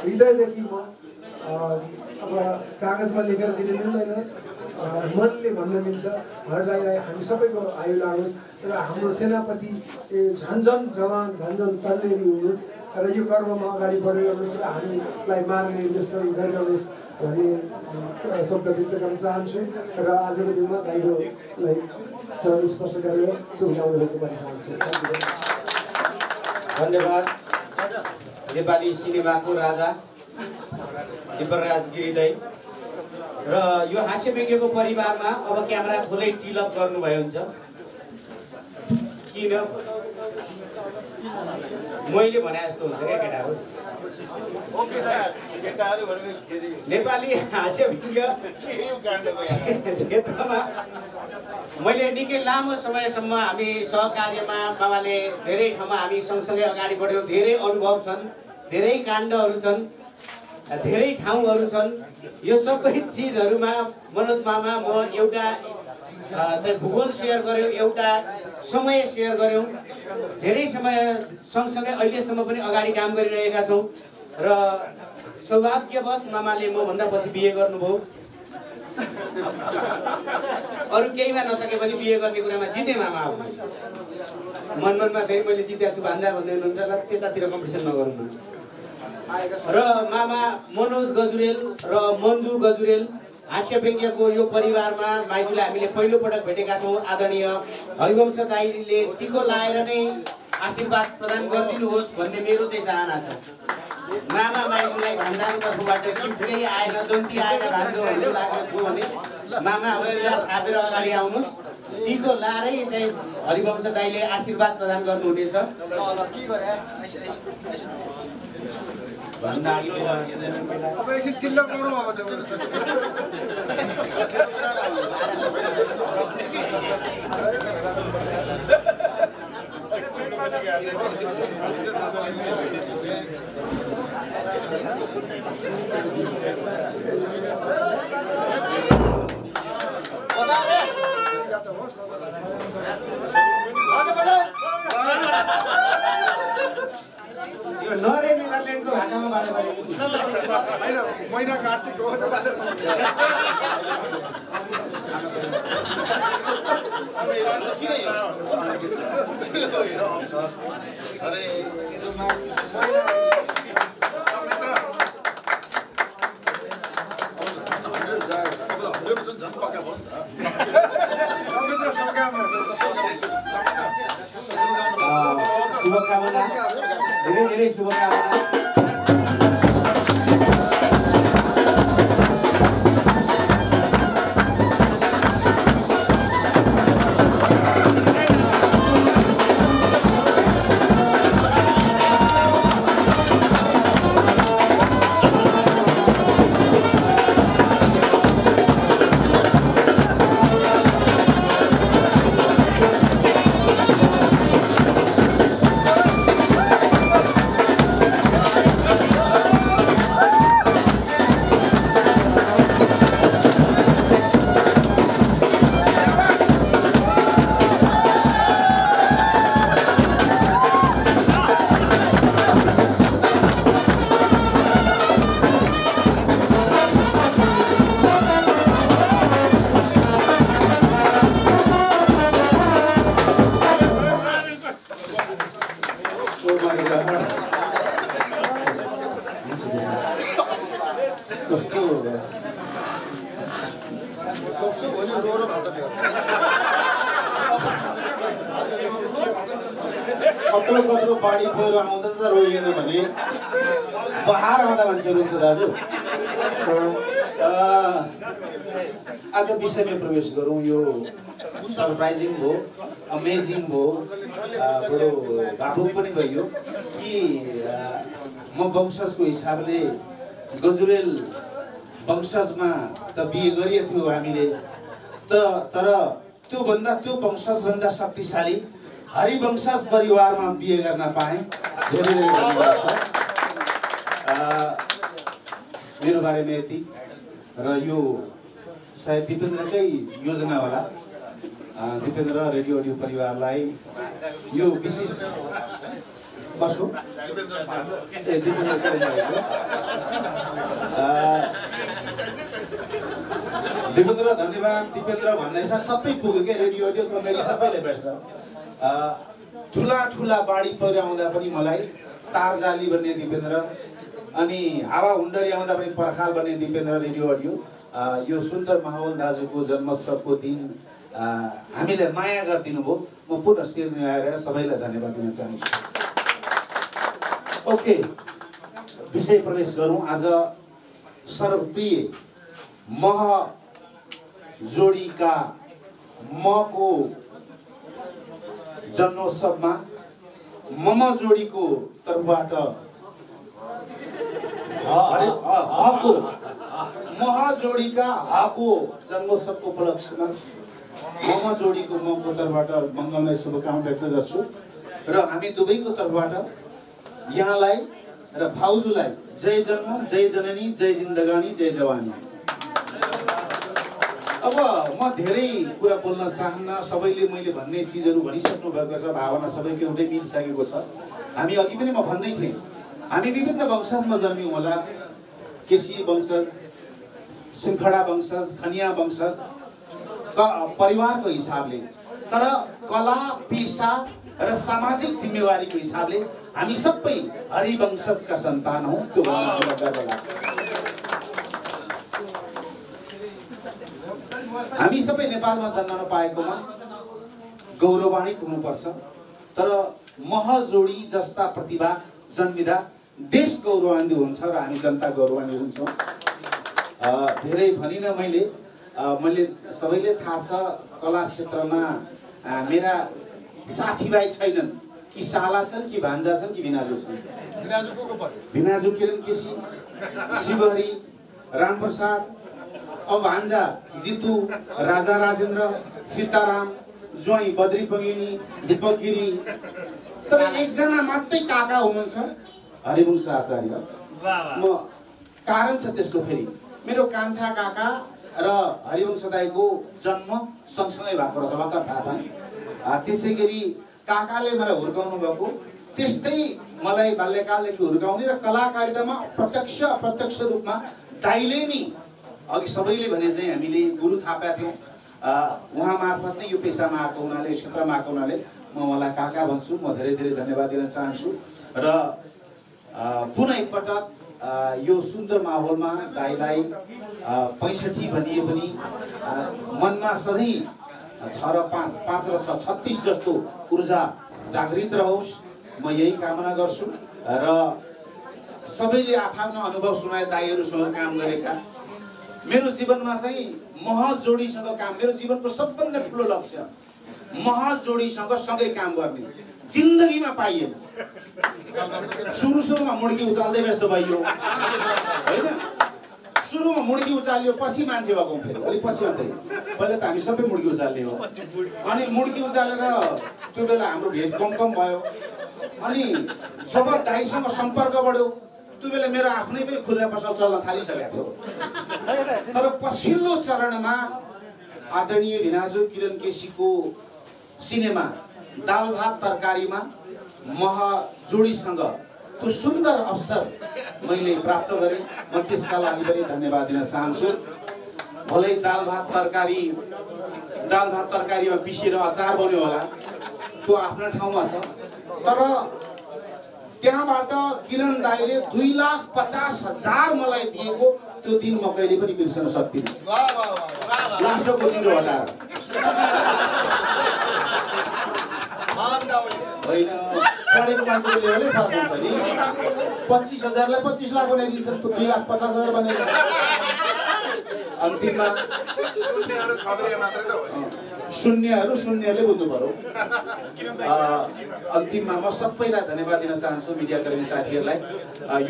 हृदयदेखि म अब कागजमा लेखेर दिन मिल्दैन, मनले भन्न मिल्छ। हृदयलाई हामी सबैको आयु लागोस् र हाम्रो सेनापति झन्झन जवान झन्झन तन्नेरी हुनुहोस् र यो कर्ममा अगाडि बढिरहनुहोस् र हामीलाई मार्गनिर्देश गरिरहनुहोस् भन्ने शब्द व्यक्त गर्न चाहन्छु र आजको दिनमा दाइकोलाई चरण स्पर्श गरेर शुभकामना व्यक्त गर्न चाहन्छु। धन्यवाद। नेपाली सिनेमाको राजा दिव्यराज गिरी दाइ र यो हाँस्य व्यङ्ग्यको परिवारमा अब क्यामेरा थोरै टिलअप गर्नुभयो हुन्छ। किन मैले भने जस्तो हुन्छ क्या केटाहरू नेपाली हाँस्य व्यङ्ग्य क्षेत्रमा मैले निकै लामो समयसम्म हामी सहकार्यमा बाबाले धेरै ठाउँमा हामी सँगसँगै अगाडि बढ्यौँ। धेरै अनुभव छन्, धेरै काण्डहरू छन्, धेरै ठाउँहरू छन्। यो सबै चिजहरूमा मनोज मामा म एउटा चाहिँ भूगोल सेयर गऱ्यौँ, एउटा समय सेयर गऱ्यौँ, धेरै समय सँगसँगै अहिलेसम्म पनि अगाडि काम गरिरहेका छौँ र सौभाग्यवश मामाले मभन्दा पछि बिहे गर्नुभयो। अरू केहीमा नसके पनि बिहे गर्ने कुरामा जिते मामा अब मनमनमा फेरि मैले जितेको छु भन्दा भन्दै हुनुहुन्छ र त्यतातिर कम्पिटिसन नगरौँ र मामा मनोज गजुरेल र मन्जु गजुरेल हाँस्य व्यङ्ग्यको यो परिवारमा माइजूलाई हामीले पहिलोपटक भेटेका छौँ। आदरणीय हरिवंश दाइले टिको लाएर नै आशीर्वाद प्रदान गरिदिनुहोस् भन्ने मेरो चाहिँ चाहना छ। मामा माइजूलाई भन्दाको तर्फबाट गिफ्ट केही आएन, जन्ती आएन भान्जो भन्ने लागेको थियो भने मामा थापेर अगाडि आउनुहोस्। टिको लाएरै चाहिँ हरिवंश दाइले आशीर्वाद प्रदान गर्नुहुनेछ। अब एकछिन टिल्लो गरौँ अब यो नरे नेदरल्यान्डको भाकामा बाजा बाजेको होइन, महिना कार्तिक हो त बाजा शुभकामना, धेरै धेरै शुभकामना। सक्छु भने रोरो भाषा कत्रो बाढी पहिरो आउँदा त रोइएन भने बहार आउँदा मान्छे रुन्छ दाजु। आज विषयमा प्रवेश गरौँ। यो सरप्राइजिङ भयो, अमेजिङ भयो, बडो भावुक पनि भयो कि म वंशजको हिसाबले गजुरेल वंशजमा त बिहे गरिएको थियो हामीले, तर त्यो वंशजभन्दा शक्तिशाली हरिवंशज परिवारमा बिहे गर्न पाएँ। धेरै धेरै धन्यवाद छ। मेरो बारेमा यति र यो सायद दिपेन्द्रकै योजना होला। दिपेन्द्र रेडियो अडियो परिवारलाई यो विशेष कसो दिपेन्द्र धन्यवाद। दिपेन्द्र भन्ने सबै पुग्यो क्या, रेडियो अडियो कमेडी सबैले भेट्छ। ठुला बाढी पहिरो आउँदा पनि मलाई तारजाली भन्ने दिपेन्द्र, अनि हावा हुन्डरी आउँदा पनि पर्खाल भन्ने दिपेन्द्र रेडियो अडियो। यो सुन्दर माहौल दाजुको जन्मोत्सवको दिन हामीले माया गरिदिनु भयो। म पुनः शिर निहारेर सबैलाई धन्यवाद दिन चाहन्छु। ओके, विषय प्रवेश गरौँ। आज सर्वप्रिय मह जोडीका मको जन्मोत्सवमा मम जोडीको तर्फबाट महजोडीका हाको जन्मोत्सवको उपलक्ष्यमा मम जोडीको मको तर्फबाट मङ्गलमय शुभकामना व्यक्त गर्छु र हामी दुवैको तर्फबाट यहाँलाई र भाउजूलाई जय जन्म, जय जननी, जय जिन्दगानी, जय जवानी। अब म धेरै कुरा बोल्न चाहन्न। सबैले मैले भन्ने चिजहरू भनिसक्नु भएको छ। भावना सबैको एउटै मिलिसकेको छ। हामी अघि पनि म भन्दै थिएँ, हामी विभिन्न वंशजमा जन्म्यौँ होला। केसी वंशज, सिंखडा वंशज, खनिया वंशज परिवारको हिसाबले, तर कला, पेसा र सामाजिक जिम्मेवारीको हिसाबले हामी सबै हरिवंशजका सन्तान हौँ। त्यो मलाई गर्व लाग्छ। हामी सबै नेपालमा जन्मन पाएकोमा गौरवान्वित हुनुपर्छ। तर महजोडी जस्ता प्रतिभा जन्मिँदा देश गौरवान्वित हुन्छ र हामी जनता गौरवान्वित हुन्छौँ। धेरै भनिनँ मैले सबैले थाहा छ कला क्षेत्रमा मेरा साथीभाइ छैनन्। कि साला छन्, कि भान्जा छन्, कि भिनाजु छन्। भिनाजु किरण केसी, शिवहरी, रामप्रसाद, अब भान्जा जितु, राजा राजेन्द्र, सीताराम, ज्वाइँ बद्री बगिनी, दीपक गिरी। तर एकजना मात्रै काका हुनुहुन्छ, हरिवंश आचार्य। म कारण छ त्यसको। फेरि मेरो कान्छा काका र हरिवंश दाईको जन्म सँगसँगै भएको रहेछ, भर्खर थाहा पाएँ। त्यसै गरी काकाले मलाई हुर्काउनु भएको, त्यस्तै मलाई बाल्यकालदेखि हुर्काउने र कलाकारितामा अप्रत्यक्ष रूपमा दाइले नि अघि सबैले भने चाहिँ हामीले गुरु थापेका थियौँ। उहाँ मार्फत नै यो पेसामा आएको हुनाले, क्षेत्रमा आएको हुनाले म उहाँलाई काका भन्छु। म धेरै धेरै धन्यवाद दिन चाहन्छु र पुनः एकपटक यो सुन्दर माहौलमा दाइलाई 65 भनिए पनि मनमा सधैँ 6 र 5 र 36 जस्तो ऊर्जा जागृत रहोस्, म यही कामना गर्छु। र सबैले आफ्नो अनुभव सुनाए दाइहरूसँग काम गरेका। मेरो जीवनमा चाहिँ महजोडीसँग काम, मेरो जीवनको सबभन्दा ठुलो लक्ष्य महजोडीसँग सँगै काम गर्ने। जिन्दगीमा पाइएन। सुरुमा मुड्की उचाल्दै व्यस्त भइयो होइन। सुरुमा मुड्की उचाल्यो, पछि मान्छे भएको फेरि अलिक पछि मात्रै। पहिला त हामी सबै मुड्की उचाल्ने हो। अनि मुड्की उचालेर त्यो बेला हाम्रो भेट कम भयो। अनि जब दाइसँग सम्पर्क बढ्यो त्यो बेला मेरो आफ्नै पनि खुद्रा पसल चल्न थालिसकेको थियो। तर पछिल्लो चरणमा आदरणीय भिनाजु किरण केसीको सिनेमा दाल भात तरकारीमा महजोडीसँग त्यो सुन्दर अवसर मैले प्राप्त गरेँ। म त्यसका लागि पनि धन्यवाद दिन चाहन्छु। भलै दाल भात तरकारीमा पिसेर अचार बन्यो होला, त्यो आफ्नो ठाउँमा छ। तर त्यहाँबाट किरण दाइले 2,50,000 मलाई दिएको त्यो दिन म कहिले पनि बिर्सन सक्दिनँ। लास्टको जिरो हटाएर होइन, पढेको मान्छेले लेभलै फरक हुन्छ नि। 25,000लाई 25 लाख बनाइदिन्छन्, 2,50,000 बनाइदिन्छ। अन्तिममा शून्यहरू शून्यले बुझ्नु पर्यो। अन्तिममा म सबैलाई धन्यवाद दिन चाहन्छु मिडियाकर्मी साथीहरूलाई।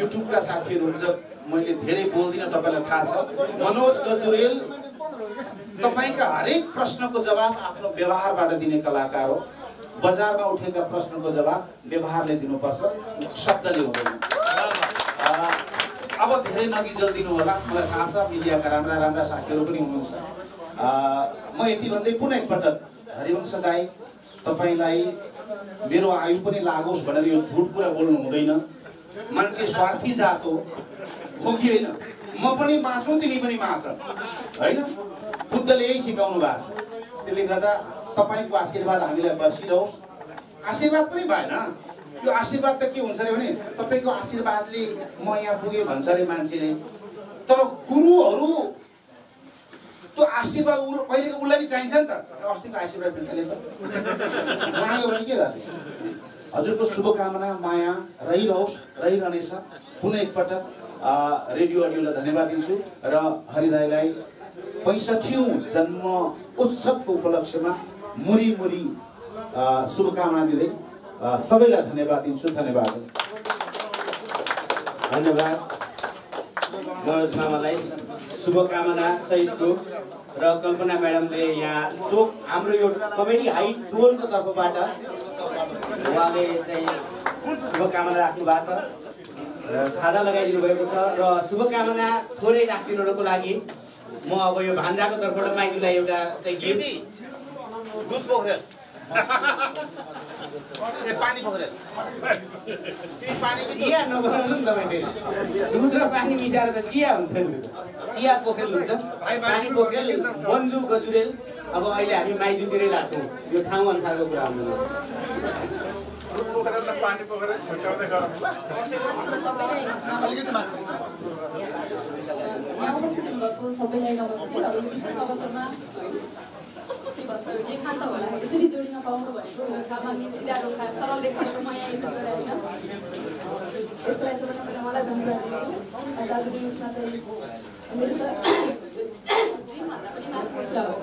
युट्युबका साथीहरू हुन्छ, मैले धेरै बोल्दिनँ, तपाईँलाई थाहा छ। मनोज गजुरेल तपाईँका हरेक प्रश्नको जवाब आफ्नो व्यवहारबाट दिने कलाकार हो। बजारमा उठेका प्रश्नको जवाब व्यवहारले दिनुपर्छ, शब्दले हुँदैन। अब धेरै नगिजल्दिनु होला, मलाई थाहा छ मिडियाका राम्रा राम्रा साथीहरू पनि हुनुहुन्छ। म यति भन्दै पुनः एकपटक हरिवंश दाइ तपाईँलाई मेरो आयु पनि लागोस् भनेर यो झुट कुरा बोल्नु हुँदैन। मान्छे स्वार्थी जात हो कि होइन? म पनि बाँचौँ तिमी पनि बाँच, होइन? बुद्धले यही सिकाउनु भएको छ। त्यसले गर्दा तपाईँको आशीर्वाद हामीलाई बर्सिरहोस्। आशीर्वाद पनि भएन, यो आशीर्वाद त के हुन्छ अरे भने तपाईँको आशीर्वादले म यहाँ पुगेँ भन्छ अरे मान्छेले। तर गुरुहरू त्यो आशीर्वाद पहिलेको उसलाई पनि चाहिन्छ नि त। अस्तिको आशीर्वाद पनि खेले त माग्यो भने के गर्ने? हजुरको शुभकामना माया रहिरहोस्, रहिरहनेछ। पुनः एकपटक रेडियो अडियोलाई धन्यवाद दिन्छु र हरिदाईलाई 65औं जन्म उत्सवको उपलक्ष्यमा मुरी मुरी शुभकामना दिँदै सबैलाई धन्यवाद दिन्छु। धन्यवाद। धन्यवाद मनोज मामालाई शुभकामना सहितको र कल्पना म्याडमले यहाँ टोक हाम्रो यो कमेडी हाइट टोलको तर्फबाट उहाँले चाहिँ शुभकामना राख्नु भएको छ र खादा लगाइदिनु भएको छ र शुभकामना थोरै राखिदिनुको लागि म अब यो भान्जाको तर्फबाट माइजुलाई एउटा चाहिँ गिफ्ट दुध पोखरेल पानी पोखरेल चिया नबनाउनु नि तपाईँले। दुध र पानी मिसाएर त चिया हुन्छ नि, चिया पोखरेल हुन्छ। पानी पोखरेल मन्जु गजुरेल। अब अहिले हामी माइजुतिरै लाग्छौँ, यो ठाउँ अनुसारको कुरा हुन्छ। यहाँ उपस्थित हुनुभएको सबैलाई नमस्ते। अब विशेष अवसरमा के भन्छ लेखान त होला, यसरी जोडिन पाउनु भनेको यो सामान्य सिधा रेखा सरल रेखाको म यहाँ यति गरेर होइन। यसको लागि सबैभन्दा मलाई धन्यवाद दिन्छु। दाजुले उसमा चाहिँ मेरो त ड्रिमभन्दा पनि माथिको कुरा हो।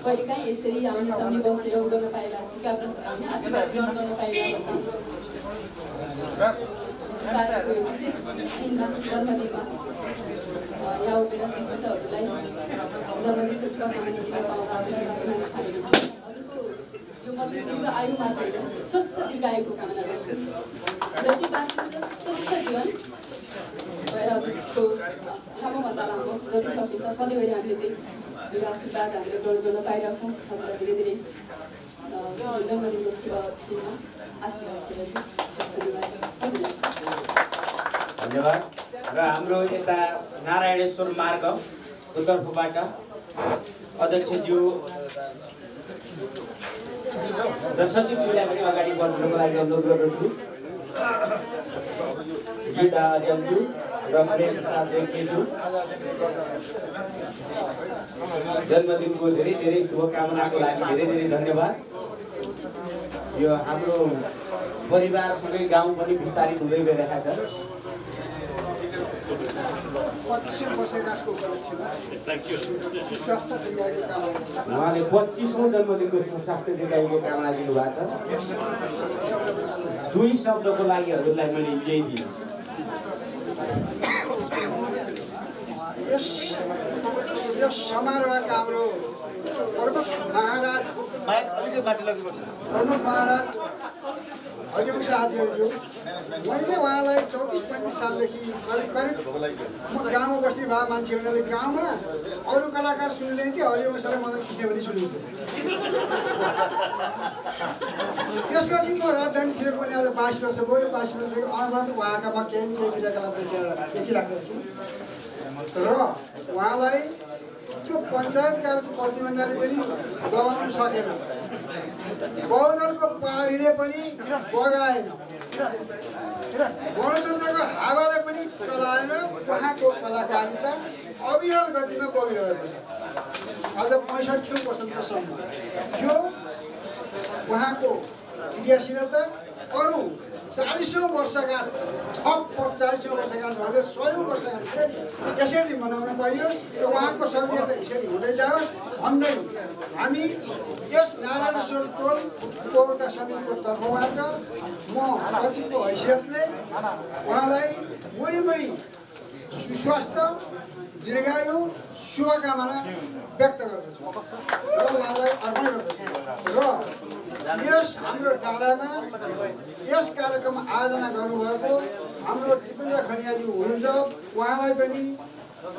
कहिलेकाहीँ यसरी आउने सामने बसेर उडाउन पाइला, टिका आशीर्वाद ग्रहण गर्न पाइला भन्ने विशेष दिनमा जन्मदिनमा यहाँ उठेर कृषकहरूलाई जन्मदिनको शुभकामना दिन पाउँदा थालेको छु। हजुरको यो म चाहिँ दीर्घ आयु मात्र होइन, स्वस्थ दीर्घ आयुको कामना गर्छु। जति बाँच्नु स्वस्थ जीवन भएर हजुरको लामोभन्दा लामो जति सकिन्छ सधैँभरि हामीले चाहिँ यो आशीर्वाद हामीले ग्रहण गर्न पाइराखौँ। हजुरलाई धेरै धेरै जन्मदिनको शुभ दिनमा आशीर्वाद दिन्छु। धन्यवाद। र हाम्रो यता नारायणेश्वर मार्गको तर्फबाट अध्यक्षज्यू र सचिवज्यूलाई पनि अगाडि बढ्नुको लागि अनुरोध गर्दछु। गीता आर्यज्यू र प्रेम प्रसाद रेग्मीज्यू जन्मदिनको धेरै धेरै शुभकामनाको लागि धेरै धेरै धन्यवाद। यो हाम्रो परिवारसँगै गाउँ पनि विस्तारित हुँदै गइरहेको छ। 25 वर्षगाँठको उपलक्ष्यमा स्वास्थ्य दीर्घायुको कामना उहाँले 25औं जन्मदिनको स्वास्थ्य दीर्घायुको कामना दिनुभएको छ। दुई शब्दको लागि हजुरलाई मैले यही दिएँ। यस समारोहका हाम्रो प्रमुख महाराज अलिकति माथि लाग्नुपर्छ। प्रमुख महाराज हरिवंश आचार्यज्यू, मैले उहाँलाई 34-35 सालदेखि करिब म गाउँमा बस्ने भए मान्छे हुनाले गाउँमा अरू कलाकार सुनिँदैन कि हरिवंशलाई मदन कृष्ण पनि सुनिन्थ्यो। त्यसपछि म राजधानी छिरेको पनि आज 22 वर्ष भयो। 22 वर्षदेखि अनवरत उहाँका म केही क्रियाकलाप देखिराखेको छु र उहाँलाई त्यो पञ्चायतकालको प्रतिबन्धले पनि दबाउन सकेन, बहुदलको पार्टीले पनि बगाएन। गणतन्त्रको हावाले पनि चलाएर उहाँको कलाकारिता अविरल गतिमा बगिरहेको छ। आज 65औं वसन्तसम्म यो उहाँको क्रियाशीलता अरू 40औं वर्षगाँठ थप 40औं वर्षगाँठ भएर 100औं वर्षगाँठ फेरि यसरी मनाउन पाइयो र उहाँको सक्रियता यसरी हुँदै जाओस् भन्दै हामी यस नारायणेश्वर टोल उपभोक्ता समितिको तर्फबाट म सचिवको हैसियतले उहाँलाई वरिपरि सुस्वास्थ्य दीर्घायु शुभकामना व्यक्त गर्दछु र उहाँलाई अर्पण गर्दछु र यस हाम्रो डाँडामा यस कार्यक्रम आयोजना गर्नुभएको हाम्रो दिपेन्द्र खनियाजी हुनुहुन्छ। उहाँलाई पनि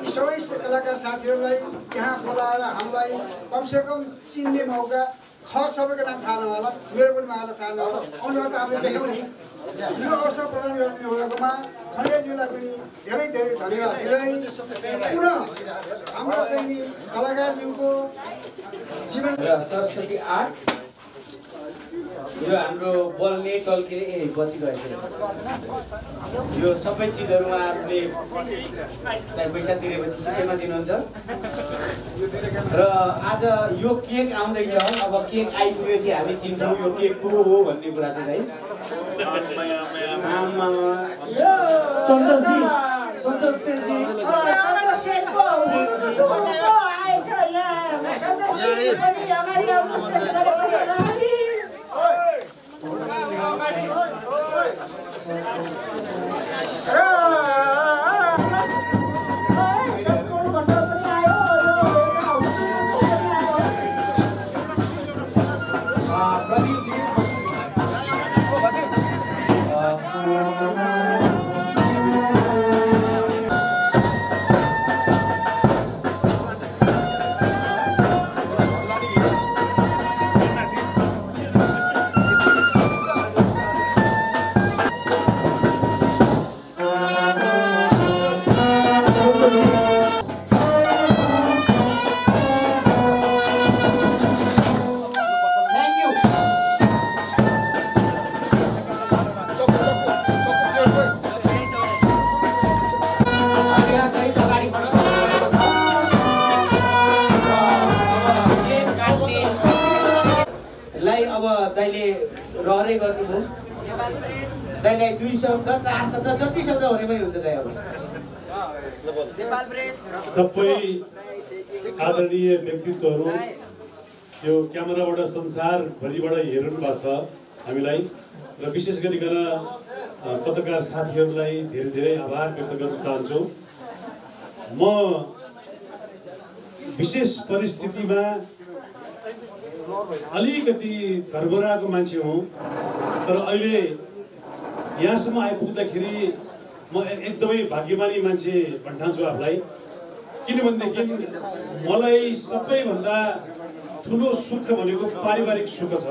यी सबै कलाकार साथीहरूलाई यहाँ बोलाएर हामीलाई कमसेकम चिन्ने मौका सबैको नाम थाहा नहोला, मेरो पनि उहाँलाई थाहा नहोला, अनुहार त हामीले देख्यौँ नि। यो अवसर प्रदान गर्ने भएकोमा खनियाजीलाई पनि धेरै धेरै धन्यवाद दिँदै पुनः हाम्रो चाहिँ नि कलाकारज्यूको जीवन र सरस्वती आर्ट यो हाम्रो बोल्ने टल्किने बत्ती गएको यो सबै चिजहरू उहाँहरूले पैसा तिरेपछि सिक्कैमा दिनुहुन्छ र आज यो केक आउँदैछ। अब केक आइपुगेपछि हामी चिन्छौँ यो केक को हो भन्ने कुरा चाहिँ है। रहरै गर्नुभयो दाइलाई 2 शब्द 4 शब्द जति शब्द भने पनि हुन्छ दाइ। अब सबै आदरणीय व्यक्तित्वहरू यो क्यामेराबाट संसारभरिबाट हेर्नु भएको छ हामीलाई र विशेष गरिकन पत्रकार साथीहरूलाई धेरै धेरै आभार व्यक्त गर्न चाहन्छु। म विशेष परिस्थितिमा अलिकति घरघराको मान्छे हुँ, तर अहिले यहाँसम्म आइपुग्दाखेरि म एकदमै भाग्यमानी मान्छे भन्ठान्छु आफूलाई। किनभनेदेखि मलाई सबैभन्दा ठुलो सुख भनेको पारिवारिक सुख छ।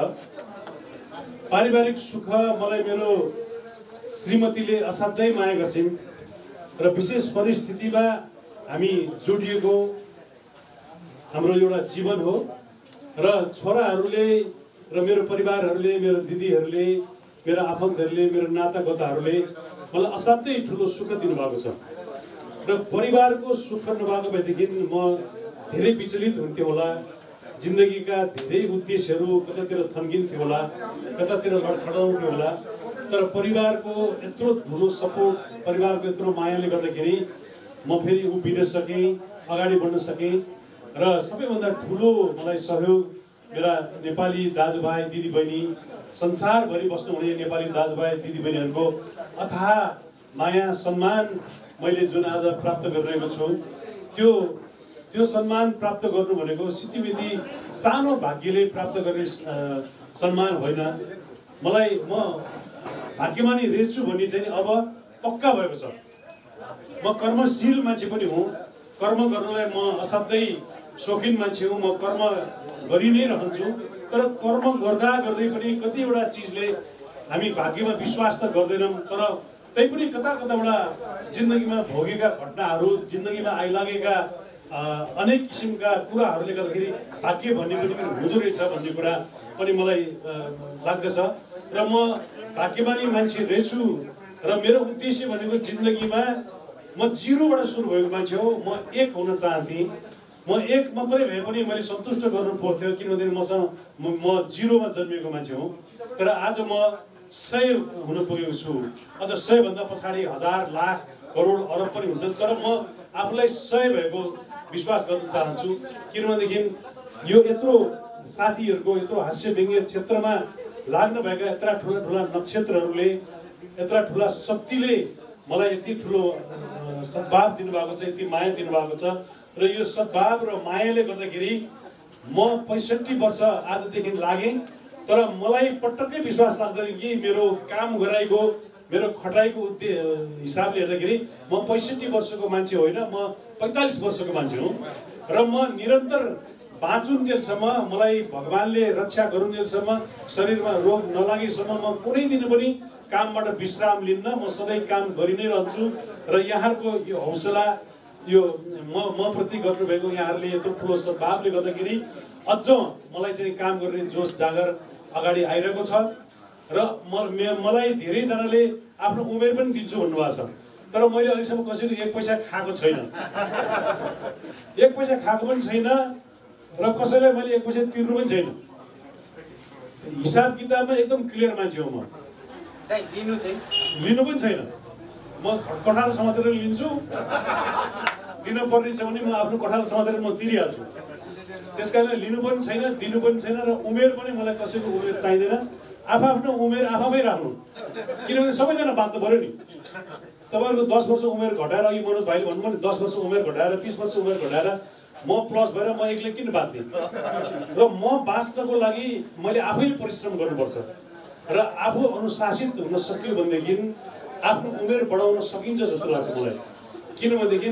पारिवारिक सुख मलाई मेरो श्रीमतीले असाध्यै माया गर्छिन् र विशेष परिस्थितिमा हामी जोडिएको हाम्रो एउटा जीवन हो र छोराहरूले र मेरो परिवारहरूले, मेरो दिदीहरूले, मेरो आफन्तहरूले, मेरो नातागोताहरूले मलाई असाध्यै ठुलो सुख दिनुभएको छ र परिवारको सुख नभएको भएदेखि म धेरै विचलित हुन्थेँ होला। जिन्दगीका धेरै उद्देश्यहरू कतातिर थन्किन्थ्यो होला, कतातिर लडखडाउँथ्यो होला, तर परिवारको यत्रो ठुलो सपोर्ट, परिवारको यत्रो मायाले गर्दाखेरि म फेरि उभिन सकेँ, अगाडि बढ्न सकेँ र सबैभन्दा ठुलो मलाई सहयोग मेरा नेपाली दाजुभाइ दिदीबहिनी, संसारभरि बस्नुहुने नेपाली दाजुभाइ दिदीबहिनीहरूको अथाह माया सम्मान मैले जुन आज प्राप्त गरिरहेको छु, त्यो सम्मान प्राप्त गर्नु भनेको सितिमिति सानो भाग्यले प्राप्त गर्ने सम्मान होइन। मलाई म भाग्यमानी रहेछु भन्ने चाहिँ अब पक्का भएको छ। म कर्मशील मान्छे पनि हुँ, कर्म गर्नलाई म असाध्यै शौखिन मान्छे हुँ, म कर्म गरि नै रहन्छु। तर कर्म गर्दा गर्दै पनि कतिवटा चिजले हामी भाग्यमा विश्वास त गर्दैनौँ, तर तै पनि कता कताबाट जिन्दगीमा भोगेका घटनाहरू, जिन्दगीमा आइलागेका अनेक किसिमका कुराहरूले गर्दाखेरि भाग्य भन्ने पनि हुँदो रहेछ भन्ने कुरा पनि मलाई लाग्दछ र म भाग्यमानी मान्छे रहेछु र मेरो उद्देश्य भनेको जिन्दगीमा म 0बाट सुरु भएको मान्छे हो। म 1 हुन चाहन्थेँ। म 1 मात्रै भए पनि मैले सन्तुष्ट गर्नु पर्थ्यो, किनभने म 0मा जन्मिएको मान्छे हुँ। तर आज म 100 हुन पुगेको छु। अझ 100 भन्दा पछाडि 1000 लाख करोड अरब पनि हुन्छ। तर म आफूलाई 100 भएको विश्वास गर्न चाहन्छु, किनभनेदेखि यो यत्रो साथीहरूको यत्रो हास्य व्यङ्ग्य क्षेत्रमा लाग्नु भएका यत्रा ठुला ठुला नक्षत्रहरूले, यत्रा ठुला शक्तिले मलाई यति ठुलो सद्भाव दिनुभएको छ, यति माया दिनुभएको छ। र यो सद्भाव र मायाले गर्दाखेरि म 65 वर्ष आजदेखि लागेँ, तर मलाई पटक्कै विश्वास लाग्दैन कि मेरो काम गराइको, मेरो खटाइको हिसाबले हेर्दाखेरि म 65 वर्षको मान्छे होइन, म 45 वर्षको मान्छे हुँ। र म निरन्तर बाँचुन्जेलसम्म, मलाई भगवानले रक्षा गरुन्जेलसम्म, शरीरमा रोग नलागेसम्म म कुनै दिन पनि कामबाट विश्राम लिन्न। म सधैँ काम गरि नै रहन्छु। र यहाँहरूको यो हौसला, यो म प्रति गर्नुभएको यहाँहरूले यत्रो ठुलो सद्भावले गर्दाखेरि अझ मलाई चाहिँ काम गर्ने जोस जागर अगाडि आइरहेको छ। र मलाई धेरैजनाले आफ्नो उमेर पनि दिन्छु भन्नुभएको छ, तर मैले अहिलेसम्म कसैको 1 पैसा खाएको छैन। 1 पैसा खाएको पनि छैन र कसैलाई मैले 1 पैसा तिर्नु पनि छैन। हिसाब किताबमा एकदम क्लियर मान्छे हो म। लिनु पनि छैन। म कठालो समातेर लिन्छु, दिनुपर्ने छ भने म आफ्नो कठालो समातेर म तिरिहाल्छु। त्यस कारण लिनु पनि छैन, दिनु पनि छैन। र उमेर पनि मलाई कसैको उमेर चाहिँदैन। आफ्नो उमेर आफैमै राख्नु, किनभने सबैजना बाँच्नु पऱ्यो नि। तपाईँहरूको 10 वर्ष उमेर घटाएर, अघि मनोज भाइले भन्नुभयो नि 10 वर्ष उमेर घटाएर, 30 वर्ष उमेर घटाएर म प्लस भएर म एक्लै किन बाँच्ने? र म बाँच्नको लागि मैले आफैले परिश्रम गर्नुपर्छ। र आफू अनुशासित हुन सक्यो भनेदेखि आफ्नो उमेर बढाउन सकिन्छ जस्तो लाग्छ मलाई। किनभनेदेखि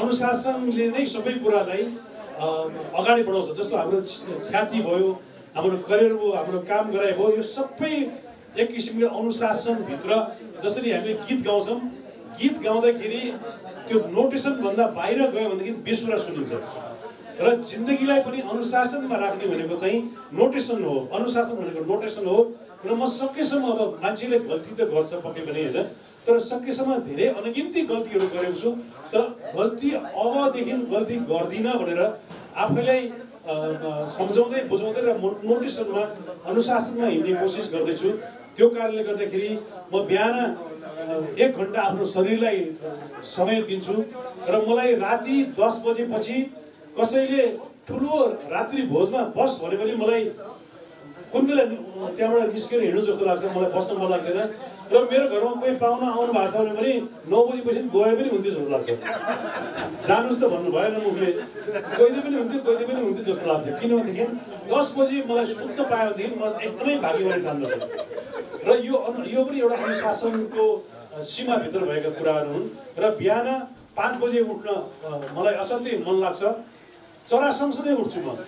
अनुशासनले नै सबै कुरालाई अगाडि बढाउँछ। जस्तो हाम्रो ख्याति भयो, हाम्रो करियर भयो, हाम्रो काम गराइ भयो, यो सबै एक किसिमले अनुशासनभित्र। जसरी हामीले गीत गाउँछौँ, गीत गाउँदाखेरि त्यो नोटेसनभन्दा बाहिर गयो भनेदेखि बेसुरा सुनिन्छ। र जिन्दगीलाई पनि अनुशासनमा राख्ने भनेको चाहिँ नोटेसन हो। अनुशासन भनेको नोटेसन हो। र म सकेसम्म, अब मान्छेले गल्ती त गर्छ पक्कै पनि होइन, तर सकेसम्म धेरै अनगिन्ती गल्तीहरू गरेको छु। तर गल्ती अबदेखि गल्ती गर्दिनँ भनेर आफैलाई सम्झाउँदै बुझाउँदै र नोटेसनमा, अनुशासनमा हिँड्ने कोसिस गर्दैछु। त्यो कारणले गर्दाखेरि म बिहान 1 घन्टा आफ्नो शरीरलाई समय दिन्छु। र मलाई राति 10 बजेपछि कसैले ठुलो रात्रि भोजमा बस भने पनि मलाई कुन बेला त्यहाँबाट निस्केर हिँड्नु जस्तो लाग्छ, मलाई बस्न मन लाग्दैन। र मेरो घरमा कोही पाहुना आउनु भएको छ भने पनि 9 बजेपछि गए पनि हुन्थ्यो जस्तो लाग्छ। जानुहोस् त भन्नु भएन मुखले, गइदिए पनि हुन्थ्यो, गइदिए पनि हुन्थ्यो जस्तो लाग्छ। किनभनेदेखि 10 बजी मलाई सुत्न पायो भनेदेखि म एकदमै भाग्यवान ठान्दछु। र यो पनि एउटा अनुशासनको सीमाभित्र भएका कुराहरू हुन्। र बिहान 5 बजे उठ्न मलाई असाध्यै मन लाग्छ। चरा सँगसँगै उठ्छु म।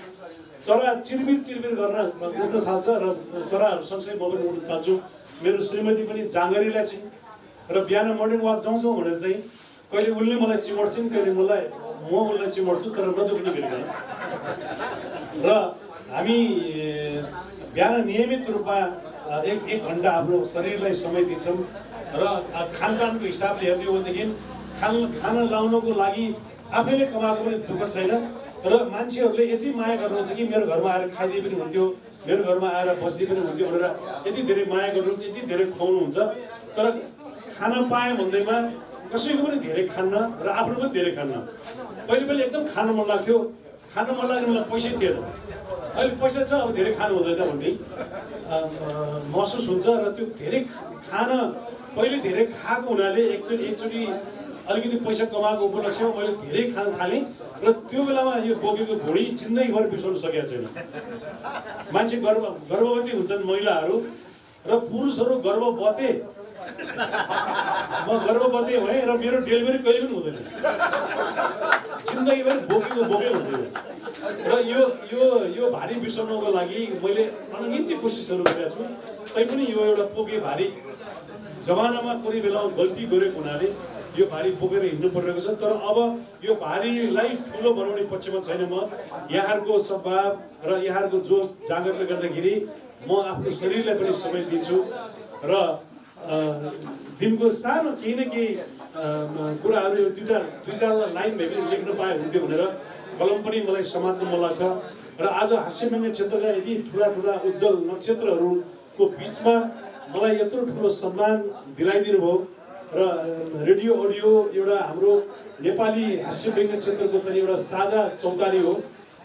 चरा चिरबिर चिरबिर गर्न उठ्न थाल्छ र चराहरू सँगसँगै म पनि उठ्न थाल्छु। मेरो श्रीमती पनि जाँगरीलाई छिन् र बिहान मर्निङ वाक जाउँछौँ भनेर चाहिँ कहिले उनले मलाई चिमोड्छिन्, कहिले म उसलाई चिमोड्छु, तर नदुख्ने गरिकन। र हामी बिहान नियमित रूपमा 1 घन्टा आफ्नो शरीरलाई समय दिन्छौँ। र खानपानको हिसाबले हेर्ने हो भनेदेखि खाना लाउनको लागि आफैले कमाएको पनि दुःख छैन। र मान्छेहरूले यति माया गर्नुहुन्छ कि मेरो घरमा आएर खाइदिए पनि हुन्थ्यो, मेरो घरमा आएर बस्दिए पनि हुन्थ्यो भनेर यति धेरै माया गर्नुहुन्छ, यति धेरै खुवाउनुहुन्छ। तर खान पाएँ भन्दैमा कसैको पनि धेरै खान्न र आफ्नो पनि धेरै खान्न। पहिले एकदम खान मन लाग्थ्यो, खान मन लाग्ने मलाई पैसै थिएन। अहिले पैसा छ, अब धेरै खानु हुँदैन भन्ने महसुस हुन्छ। र त्यो धेरै खान पहिले धेरै खाएको हुनाले एकचोटि अलिकति पैसा कमाएको उपलक्ष्यमा मैले धेरै खान थालेँ। र त्यो बेलामा यो बोकेको भुँडी जिन्दगीभर बिर्साउन सकेको छैन। मान्छे गर्भवती हुन्छन् महिलाहरू, र पुरुषहरू गर्भवती। म गर्भवती भएँ र मेरो डेलिभरी कहिले पनि हुँदैन। जिन्दगीभर बोकेको बोकै हुँदैन। र यो भारी बिर्साउनको लागि मैले अनगिन्ती कोसिसहरू गरेको छु। तैपनि यो एउटा पोके भारी जमानामा कुनै बेलामा गल्ती गरेको हुनाले यो भारी बोकेर हिँड्नु परिरहेको छ। तर अब यो भारीलाई ठुलो बनाउने पक्षमा छैन म। यहाँहरूको सद्भाव र यहाँहरूको जोस जागरले गर्दाखेरि म आफ्नो शरीरलाई पनि समय दिन्छु। र दिनको सानो केही न केही कुराहरू यो दुई चारवटा लाइन भए पनि लेख्न पाए हुन्थ्यो भनेर कलम पनि मलाई समात्न मन लाग्छ। र आज हास्यव्यङ्ग्य क्षेत्रका यति ठुला उज्जवल नक्षत्रहरूको बिचमा मलाई यत्रो ठुलो सम्मान दिलाइदिनु भयो र रेडियो अडियो एउटा हाम्रो नेपाली हास्यव्यङ्ग्य क्षेत्रको चाहिँ एउटा साझा चौतारी हो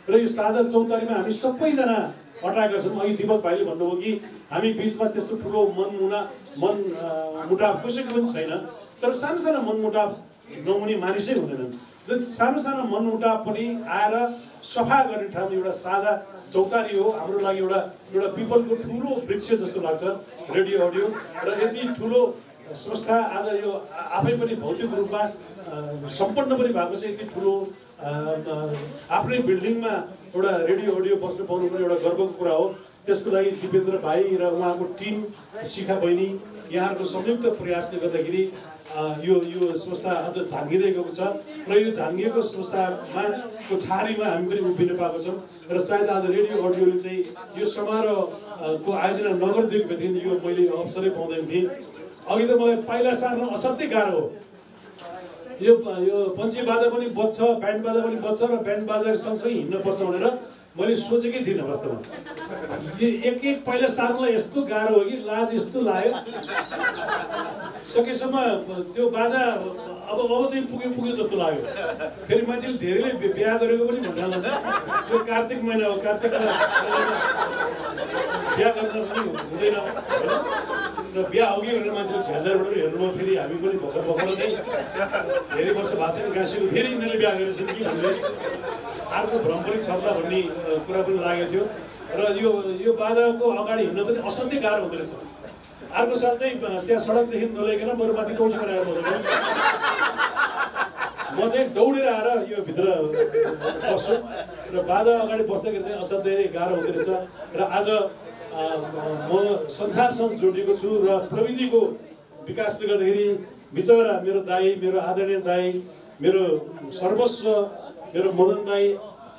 र यो साझा चौतारीमा हामी सबैजना अटाएका छौँ। अघि दिपक भाइले भन्नुभयो कि हामी बिचमा त्यस्तो ठुलो मनमुटाव कसैको पनि छैन, तर सानो सानो मनमुटाव नहुने मानिसै हुँदैनन्। सानो सानो मनमुटाव पनि आएर सफा गर्ने ठाउँ एउटा साझा चौतारी हो हाम्रो लागि, एउटा पिपलको ठुलो वृक्ष जस्तो लाग्छ रेडियो अडियो। र यति ठुलो संस्था आज यो आफै पनि भौतिक रूपमा सम्पन्न पनि भएको छ। यति ठुलो आफ्नै बिल्डिङमा एउटा रेडियो अडियो बस्नु पाउनु पनि एउटा गर्वको कुरा हो। त्यसको लागि दिपेन्द्र भाइ र उहाँको टिम, शिखा बहिनी, यहाँहरूको संयुक्त प्रयासले गर्दाखेरि यो संस्था अझ झाँगिँदै गएको छ र यो झाँगिएको संस्थामा को छारीमा हामी पनि उभिन पाएको छौँ। र सायद आज रेडियो अडियोले चाहिँ यो समारोहको आयोजना नगरिदिएको भएदेखि यो मैले अवसरै पाउँदैन थिएँ। अघि त मलाई पाइला सार्न असाध्यै गाह्रो हो। यो पञ्चे बाजा पनि बज्छ, ब्यान्ड बाजा पनि बज्छ र ब्यान्ड बाजा सँगसँगै हिँड्नुपर्छ भनेर मैले सोचेकै थिइनँ वास्तवमा। एक पाइला सार्नलाई यस्तो गाह्रो हो कि लाज यस्तो लाग्यो। सकेसम्म त्यो बाजा अब चाहिँ पुग्यो जस्तो लाग्यो। फेरि मान्छेले धेरैले बिहा गरेको पनि भन्छ यो कार्तिक महिना हो, कार्तिकमा बिहा गर्न पनि हुँदैन र बिहा हो कि भनेर मान्छेले झ्यालबाट हेर्नुभयो। फेरि हामी पनि भर्खर नै धेरै वर्ष भएको छैन गाँसेको, फेरि यिनीहरूले बिहा गरेछन् कि भन्ने अर्को भ्रम पनि छर्ला भन्ने कुरा पनि लागेको थियो। र यो बाजाको अगाडि हिँड्न पनि असाध्यै गाह्रो हुँदो रहेछ। अर्को साल चाहिँ त्यहाँ सडकदेखि नल्याइकन मेरो माथि कौशीमा आएर बस्छु, म चाहिँ दौडेर आएर यो भित्र बस्छु र बाजा अगाडि बस्दाखेरि चाहिँ असाध्यै गाह्रो हुँदो रहेछ। र आज म संसारसँग जोडिएको छु र प्रविधिको विकासले गर्दाखेरि बिचरा मेरो दाई, मेरो आदरणीय दाई, मेरो सर्वस्व मेरो मदन दाई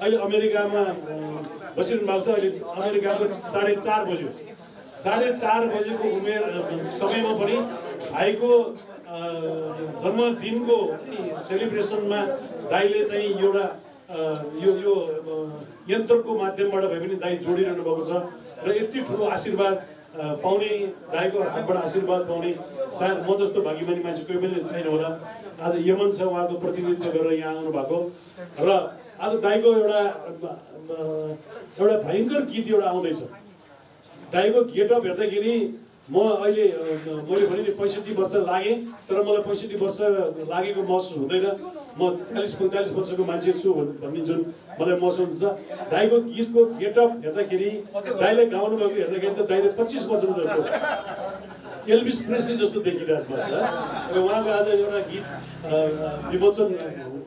अहिले अमेरिकामा बसिरहनु भएको छ। अहिले अमेरिकाको 4:30 बज्यो। 4:30 बजेको उमेर समयमा पनि भाइको जन्मदिनको चाहिँ सेलिब्रेसनमा दाइले चाहिँ एउटा यो यन्त्रको माध्यमबाट भए पनि दाइ जोडिरहनु भएको छ र यति ठुलो आशीर्वाद पाउने, दाइको हातबाट आशीर्वाद पाउने सायद म जस्तो भाग्यमानी मान्छे कोही पनि छैन होला। आज यमन छ उहाँको प्रतिनिधित्व गरेर यहाँ आउनु भएको र आज दाइको एउटा भयङ्कर गीत एउटा आउँदैछ। दाइको गेटअप हेर्दाखेरि म अहिले मैले भने नि 65 वर्ष लागेँ, तर मलाई 65 वर्ष लागेको महसुस हुँदैन। म 40-45 वर्षको मान्छे छु भन्ने जुन मलाई महसुस हुन्छ। दाइको गीतको गेटअप हेर्दाखेरि, दाइले गाउनु भएको हेर्दाखेरि त दाइले 25 वर्ष जस्तो एल्भिस प्रेस्ली जस्तो देखिरहेको छ। र उहाँको आज एउटा गीत विमोचन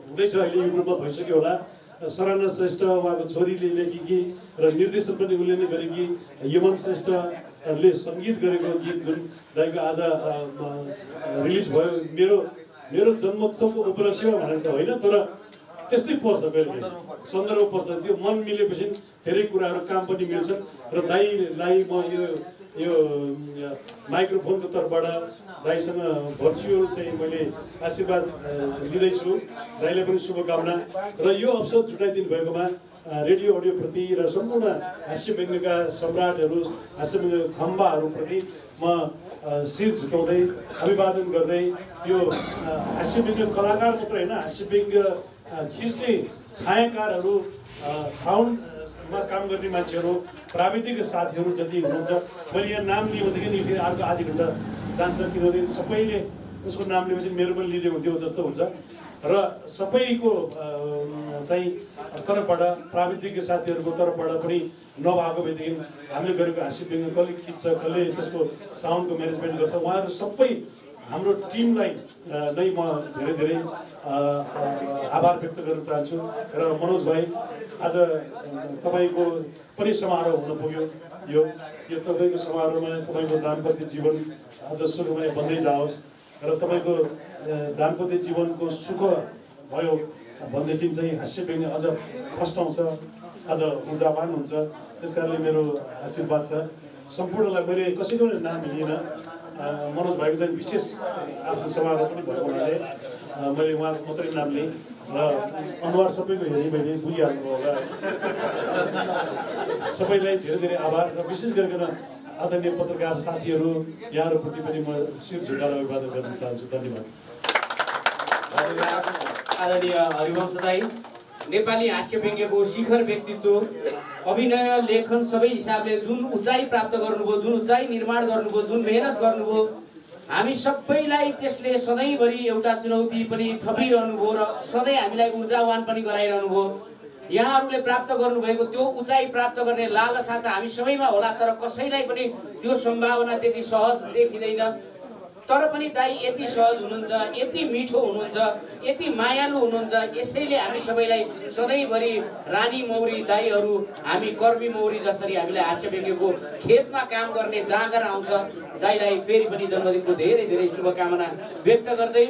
हुँदैछ, अहिले युट्युबमा भइसक्यो होला। सराना श्रेष्ठ उहाँको छोरीले लेखेकी र निर्देशन पनि उसले नै गरेकी, यमन श्रेष्ठले सङ्गीत गरेको गीत जुन दाइको आज रिलिज भयो। मेरो जन्मोत्सवको उपलक्ष्यमा भनेर त होइन, तर त्यस्तै पर्छ, कहिले सन्दर्भ पर्छ। त्यो मन मिलेपछि धेरै कुराहरू काम पनि मिल्छन्। र दाइलाई म यो माइक्रोफोनको तर्फबाट दाइसँग भर्चुअल चाहिँ मैले आशीर्वाद लिँदैछु। दाइलाई पनि शुभकामना र यो अवसर जुटाइदिनु भएकोमा रेडियो अडियोप्रति र सम्पूर्ण हास्यव्यङ्ग्यका सम्राटहरू, हास्यव्यङ्ग्य खम्बाहरूप्रति म शिर झुकाउँदै अभिवादन गर्दै यो हास्यव्यङ्ग्य कलाकार मात्र होइन, हास्यव्यङ्ग्य खिच्ने छायाकारहरू, साउन्डमा काम गर्ने मान्छेहरू, प्राविधिक साथीहरू जति हुनुहुन्छ, मैले यहाँ नाम लिएदेखि नि फेरि अर्को आधी घन्टा जान्छ, किनभने सबैले उसको नाम लिएपछि मेरो पनि लिँदै हुन्थ्यो जस्तो हुन्छ। र सबैको चाहिँ तर्फबाट, प्राविधिक साथीहरूको तर्फबाट पनि नभएको भएदेखि हामीले गरेको हास्यव्यङ्ग्य कसले खिच्छ, कसले त्यसको साउन्डको म्यानेजमेन्ट गर्छ, उहाँहरू सबै हाम्रो टिमलाई नै म धेरै आभार व्यक्त गर्न चाहन्छु। र मनोज भाइ, आज तपाईँको पनि समारोह हुन पुग्यो। यो तपाईँको समारोहमा तपाईँको दाम्पत्य जीवन अझ सुखमय बन्दै जाओस् र तपाईँको दाम्पत्य जीवनको सुख भयो भनेदेखि चाहिँ हास्यव्यङ्ग्य अझ फस्टाउँछ, अझ ऊर्जावान हुन्छ। त्यस कारणले मेरो आशीर्वाद छ सम्पूर्णलाई। मैले कसैको नाम लिइनँ, मनोज भाइको चाहिँ विशेष आफ्नो समारोह पनि भएको हुनाले मैले उहाँको मात्रै नामले र अनुहार सबैको हेरी मैले बुझिहाल्नु होला सबैलाई धेरै धेरै आभार र विशेष गरिकन आदरणीय पत्रकार साथीहरू यहाँहरूप्रति पनि म शिर झुकाएर अभिवादन गर्न चाहन्छु। धन्यवाद। आदरणीय हरिवंश दाई नेपाली हास्य व्यङ्ग्यको शिखर व्यक्तित्व अभिनय लेखन सबै हिसाबले जुन उचाइ प्राप्त गर्नुभयो, जुन उचाइ निर्माण गर्नुभयो, जुन मेहनत गर्नुभयो, हामी सबैलाई त्यसले सधैँभरि एउटा चुनौती पनि थपिरहनुभयो र सधैँ हामीलाई ऊर्जावान पनि गराइरहनु भयो। यहाँहरूले प्राप्त गर्नुभएको त्यो उचाइ प्राप्त गर्ने लालसा त हामी सबैमा होला, तर कसैलाई पनि त्यो सम्भावना त्यति सहज देखिँदैन। तर पनि दाइ यति सहज हुनुहुन्छ, यति मिठो हुनुहुन्छ, यति मायालु हुनुहुन्छ, यसैले हामी सबैलाई सधैँभरि रानी मौरी दाइहरू हामी कर्मी मौरी जसरी हामीलाई हास्य व्यङ्ग्यको खेतमा काम गर्ने जाँगर आउँछ। दाइलाई फेरि पनि जन्मदिनको धेरै धेरै शुभकामना व्यक्त गर्दै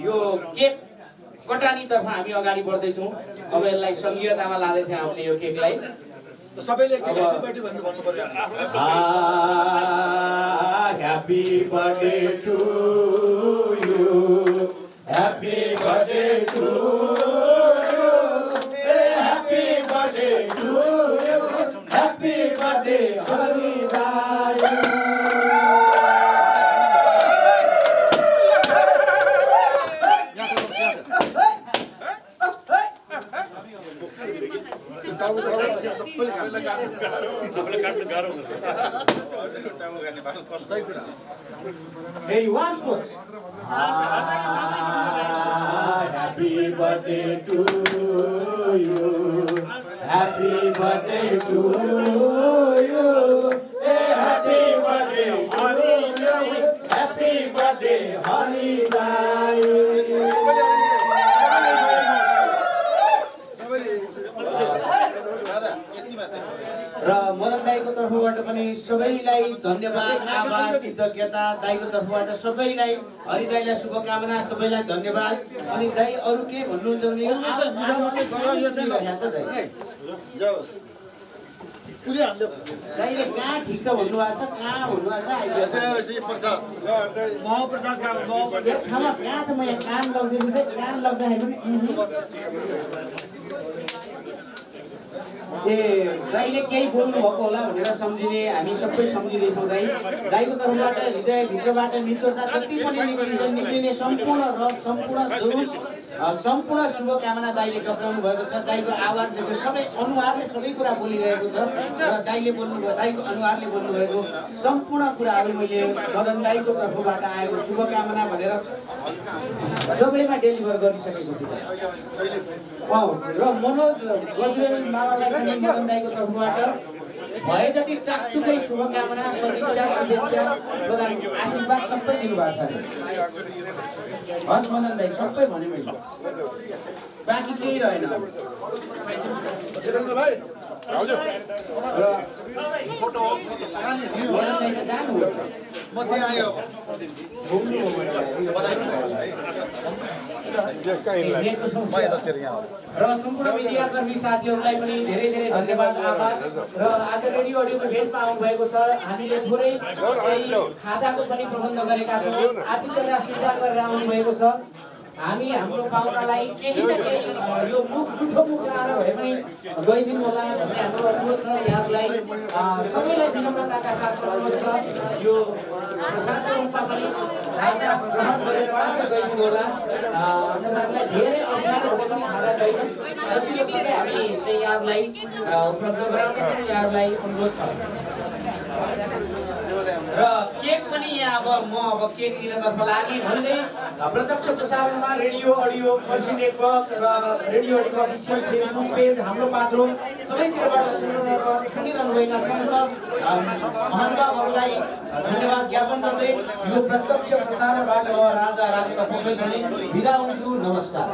यो केक कटानीतर्फ हामी अगाडि बढ्दैछौँ। अब यसलाई सङ्घीयतामा लाँदैछ हामीले यो केकलाई। सबैले ह्यापी बर्थडे भन्नु पर्यो। Happy birthday to you, happy birthday to you, happy birthday to you, happy birthday Hari दाइ। Hey, one more. Happy birthday to you. Happy birthday to you. Hey, happy birthday, Hari Dai. Happy birthday, Hari Dai. र मदन दाईको तर्फबाट पनि सबैलाई धन्यवाद, आभार, कृतज्ञता। दाईको तर्फबाट सबैलाई, हरि दाईलाई शुभकामना, सबैलाई धन्यवाद। अनि दाई अरू के भन्नुहुन्छ भने दाईले कहाँ ठिक छ भन्नुभएको छ, कहाँ भन्नुभएको छ ठाउँमा कहाँ छ? म यहाँ कान लग्दैछु, कान लग्दाखेरि ए दाइले केही बोल्नु भएको होला भनेर सम्झिने हामी सबै सम्झिँदैछौँ। दाइको तर्फबाट हृदयभित्रबाट निचोर्दा जति पनि निक्लिने सम्पूर्ण रस, सम्पूर्ण जोस, सम्पूर्ण शुभकामना दाइले टक्राउनु भएको छ। दाइको आवाजले सबै अनुहारले सबै कुरा बोलिरहेको छ र दाइले बोल्नुभयो, दाइको अनुहारले बोल्नुभएको सम्पूर्ण कुराहरू मैले मदन दाइको तर्फबाट आएको शुभकामना भनेर सबैमा डेलिभर गरिसकेको छु। र मनोज गजुरेल मामालाई पनि मदन दाइको तर्फबाट भए जति टाकटुकै शुभकामना, सदिच्छा, शुभेच्छा प्रदान, आशीर्वाद सबै दिनुभएको छ। हस् मदन दाइ, सबै भने मैले, बाँकी केही रहेन। म त्यहाँ आयो र सम्पूर्ण मिडियाकर्मी साथीहरूलाई पनि धेरै धेरै धन्यवाद, आभार। र आज रेडियो अडियोको भेटमा आउनुभएको छ। हामीले थोरै खाजाको पनि प्रबन्ध गरेका छौँ। आतिथ्यलाई स्वीकार गरेर आउनुभएको छ। हामी हाम्रो पाहुनालाई केही न केही यो मुख जुठो मुख लाएर भए पनि गइदिनु होला भन्ने हाम्रो अनुरोध छ। यहाँहरूलाई सबैलाई विनम्रताका साथ अनुरोध छ। यो प्रसादको रूपमा पनि खाजा ग्रहण गरेर मात्र गइदिनु होला। तपाईँहरूलाई धेरै अप्ठ्यारो पनि खाजा छैन। सजिलो सबै हामी चाहिँ यहाँहरूलाई उपलब्ध गराउनेछौँ। यहाँहरूलाई अनुरोध छ। र केक पनि यहाँ म केक दिनतर्फ लागि भन्दै प्रत्यक्ष प्रसारणमा रेडियो अडियो फर्सी नेटवर्क र radio audio official Facebook page, हाम्रो पात्रो सबैतिरबाट सुनिरहनुभएका सम्पूर्ण महानुभावहरूलाई धन्यवाद ज्ञापन गर्दै यो प्रत्यक्ष प्रसारणबाट राजा राजेका पौडेल भने बिदा हुन्छु। नमस्कार।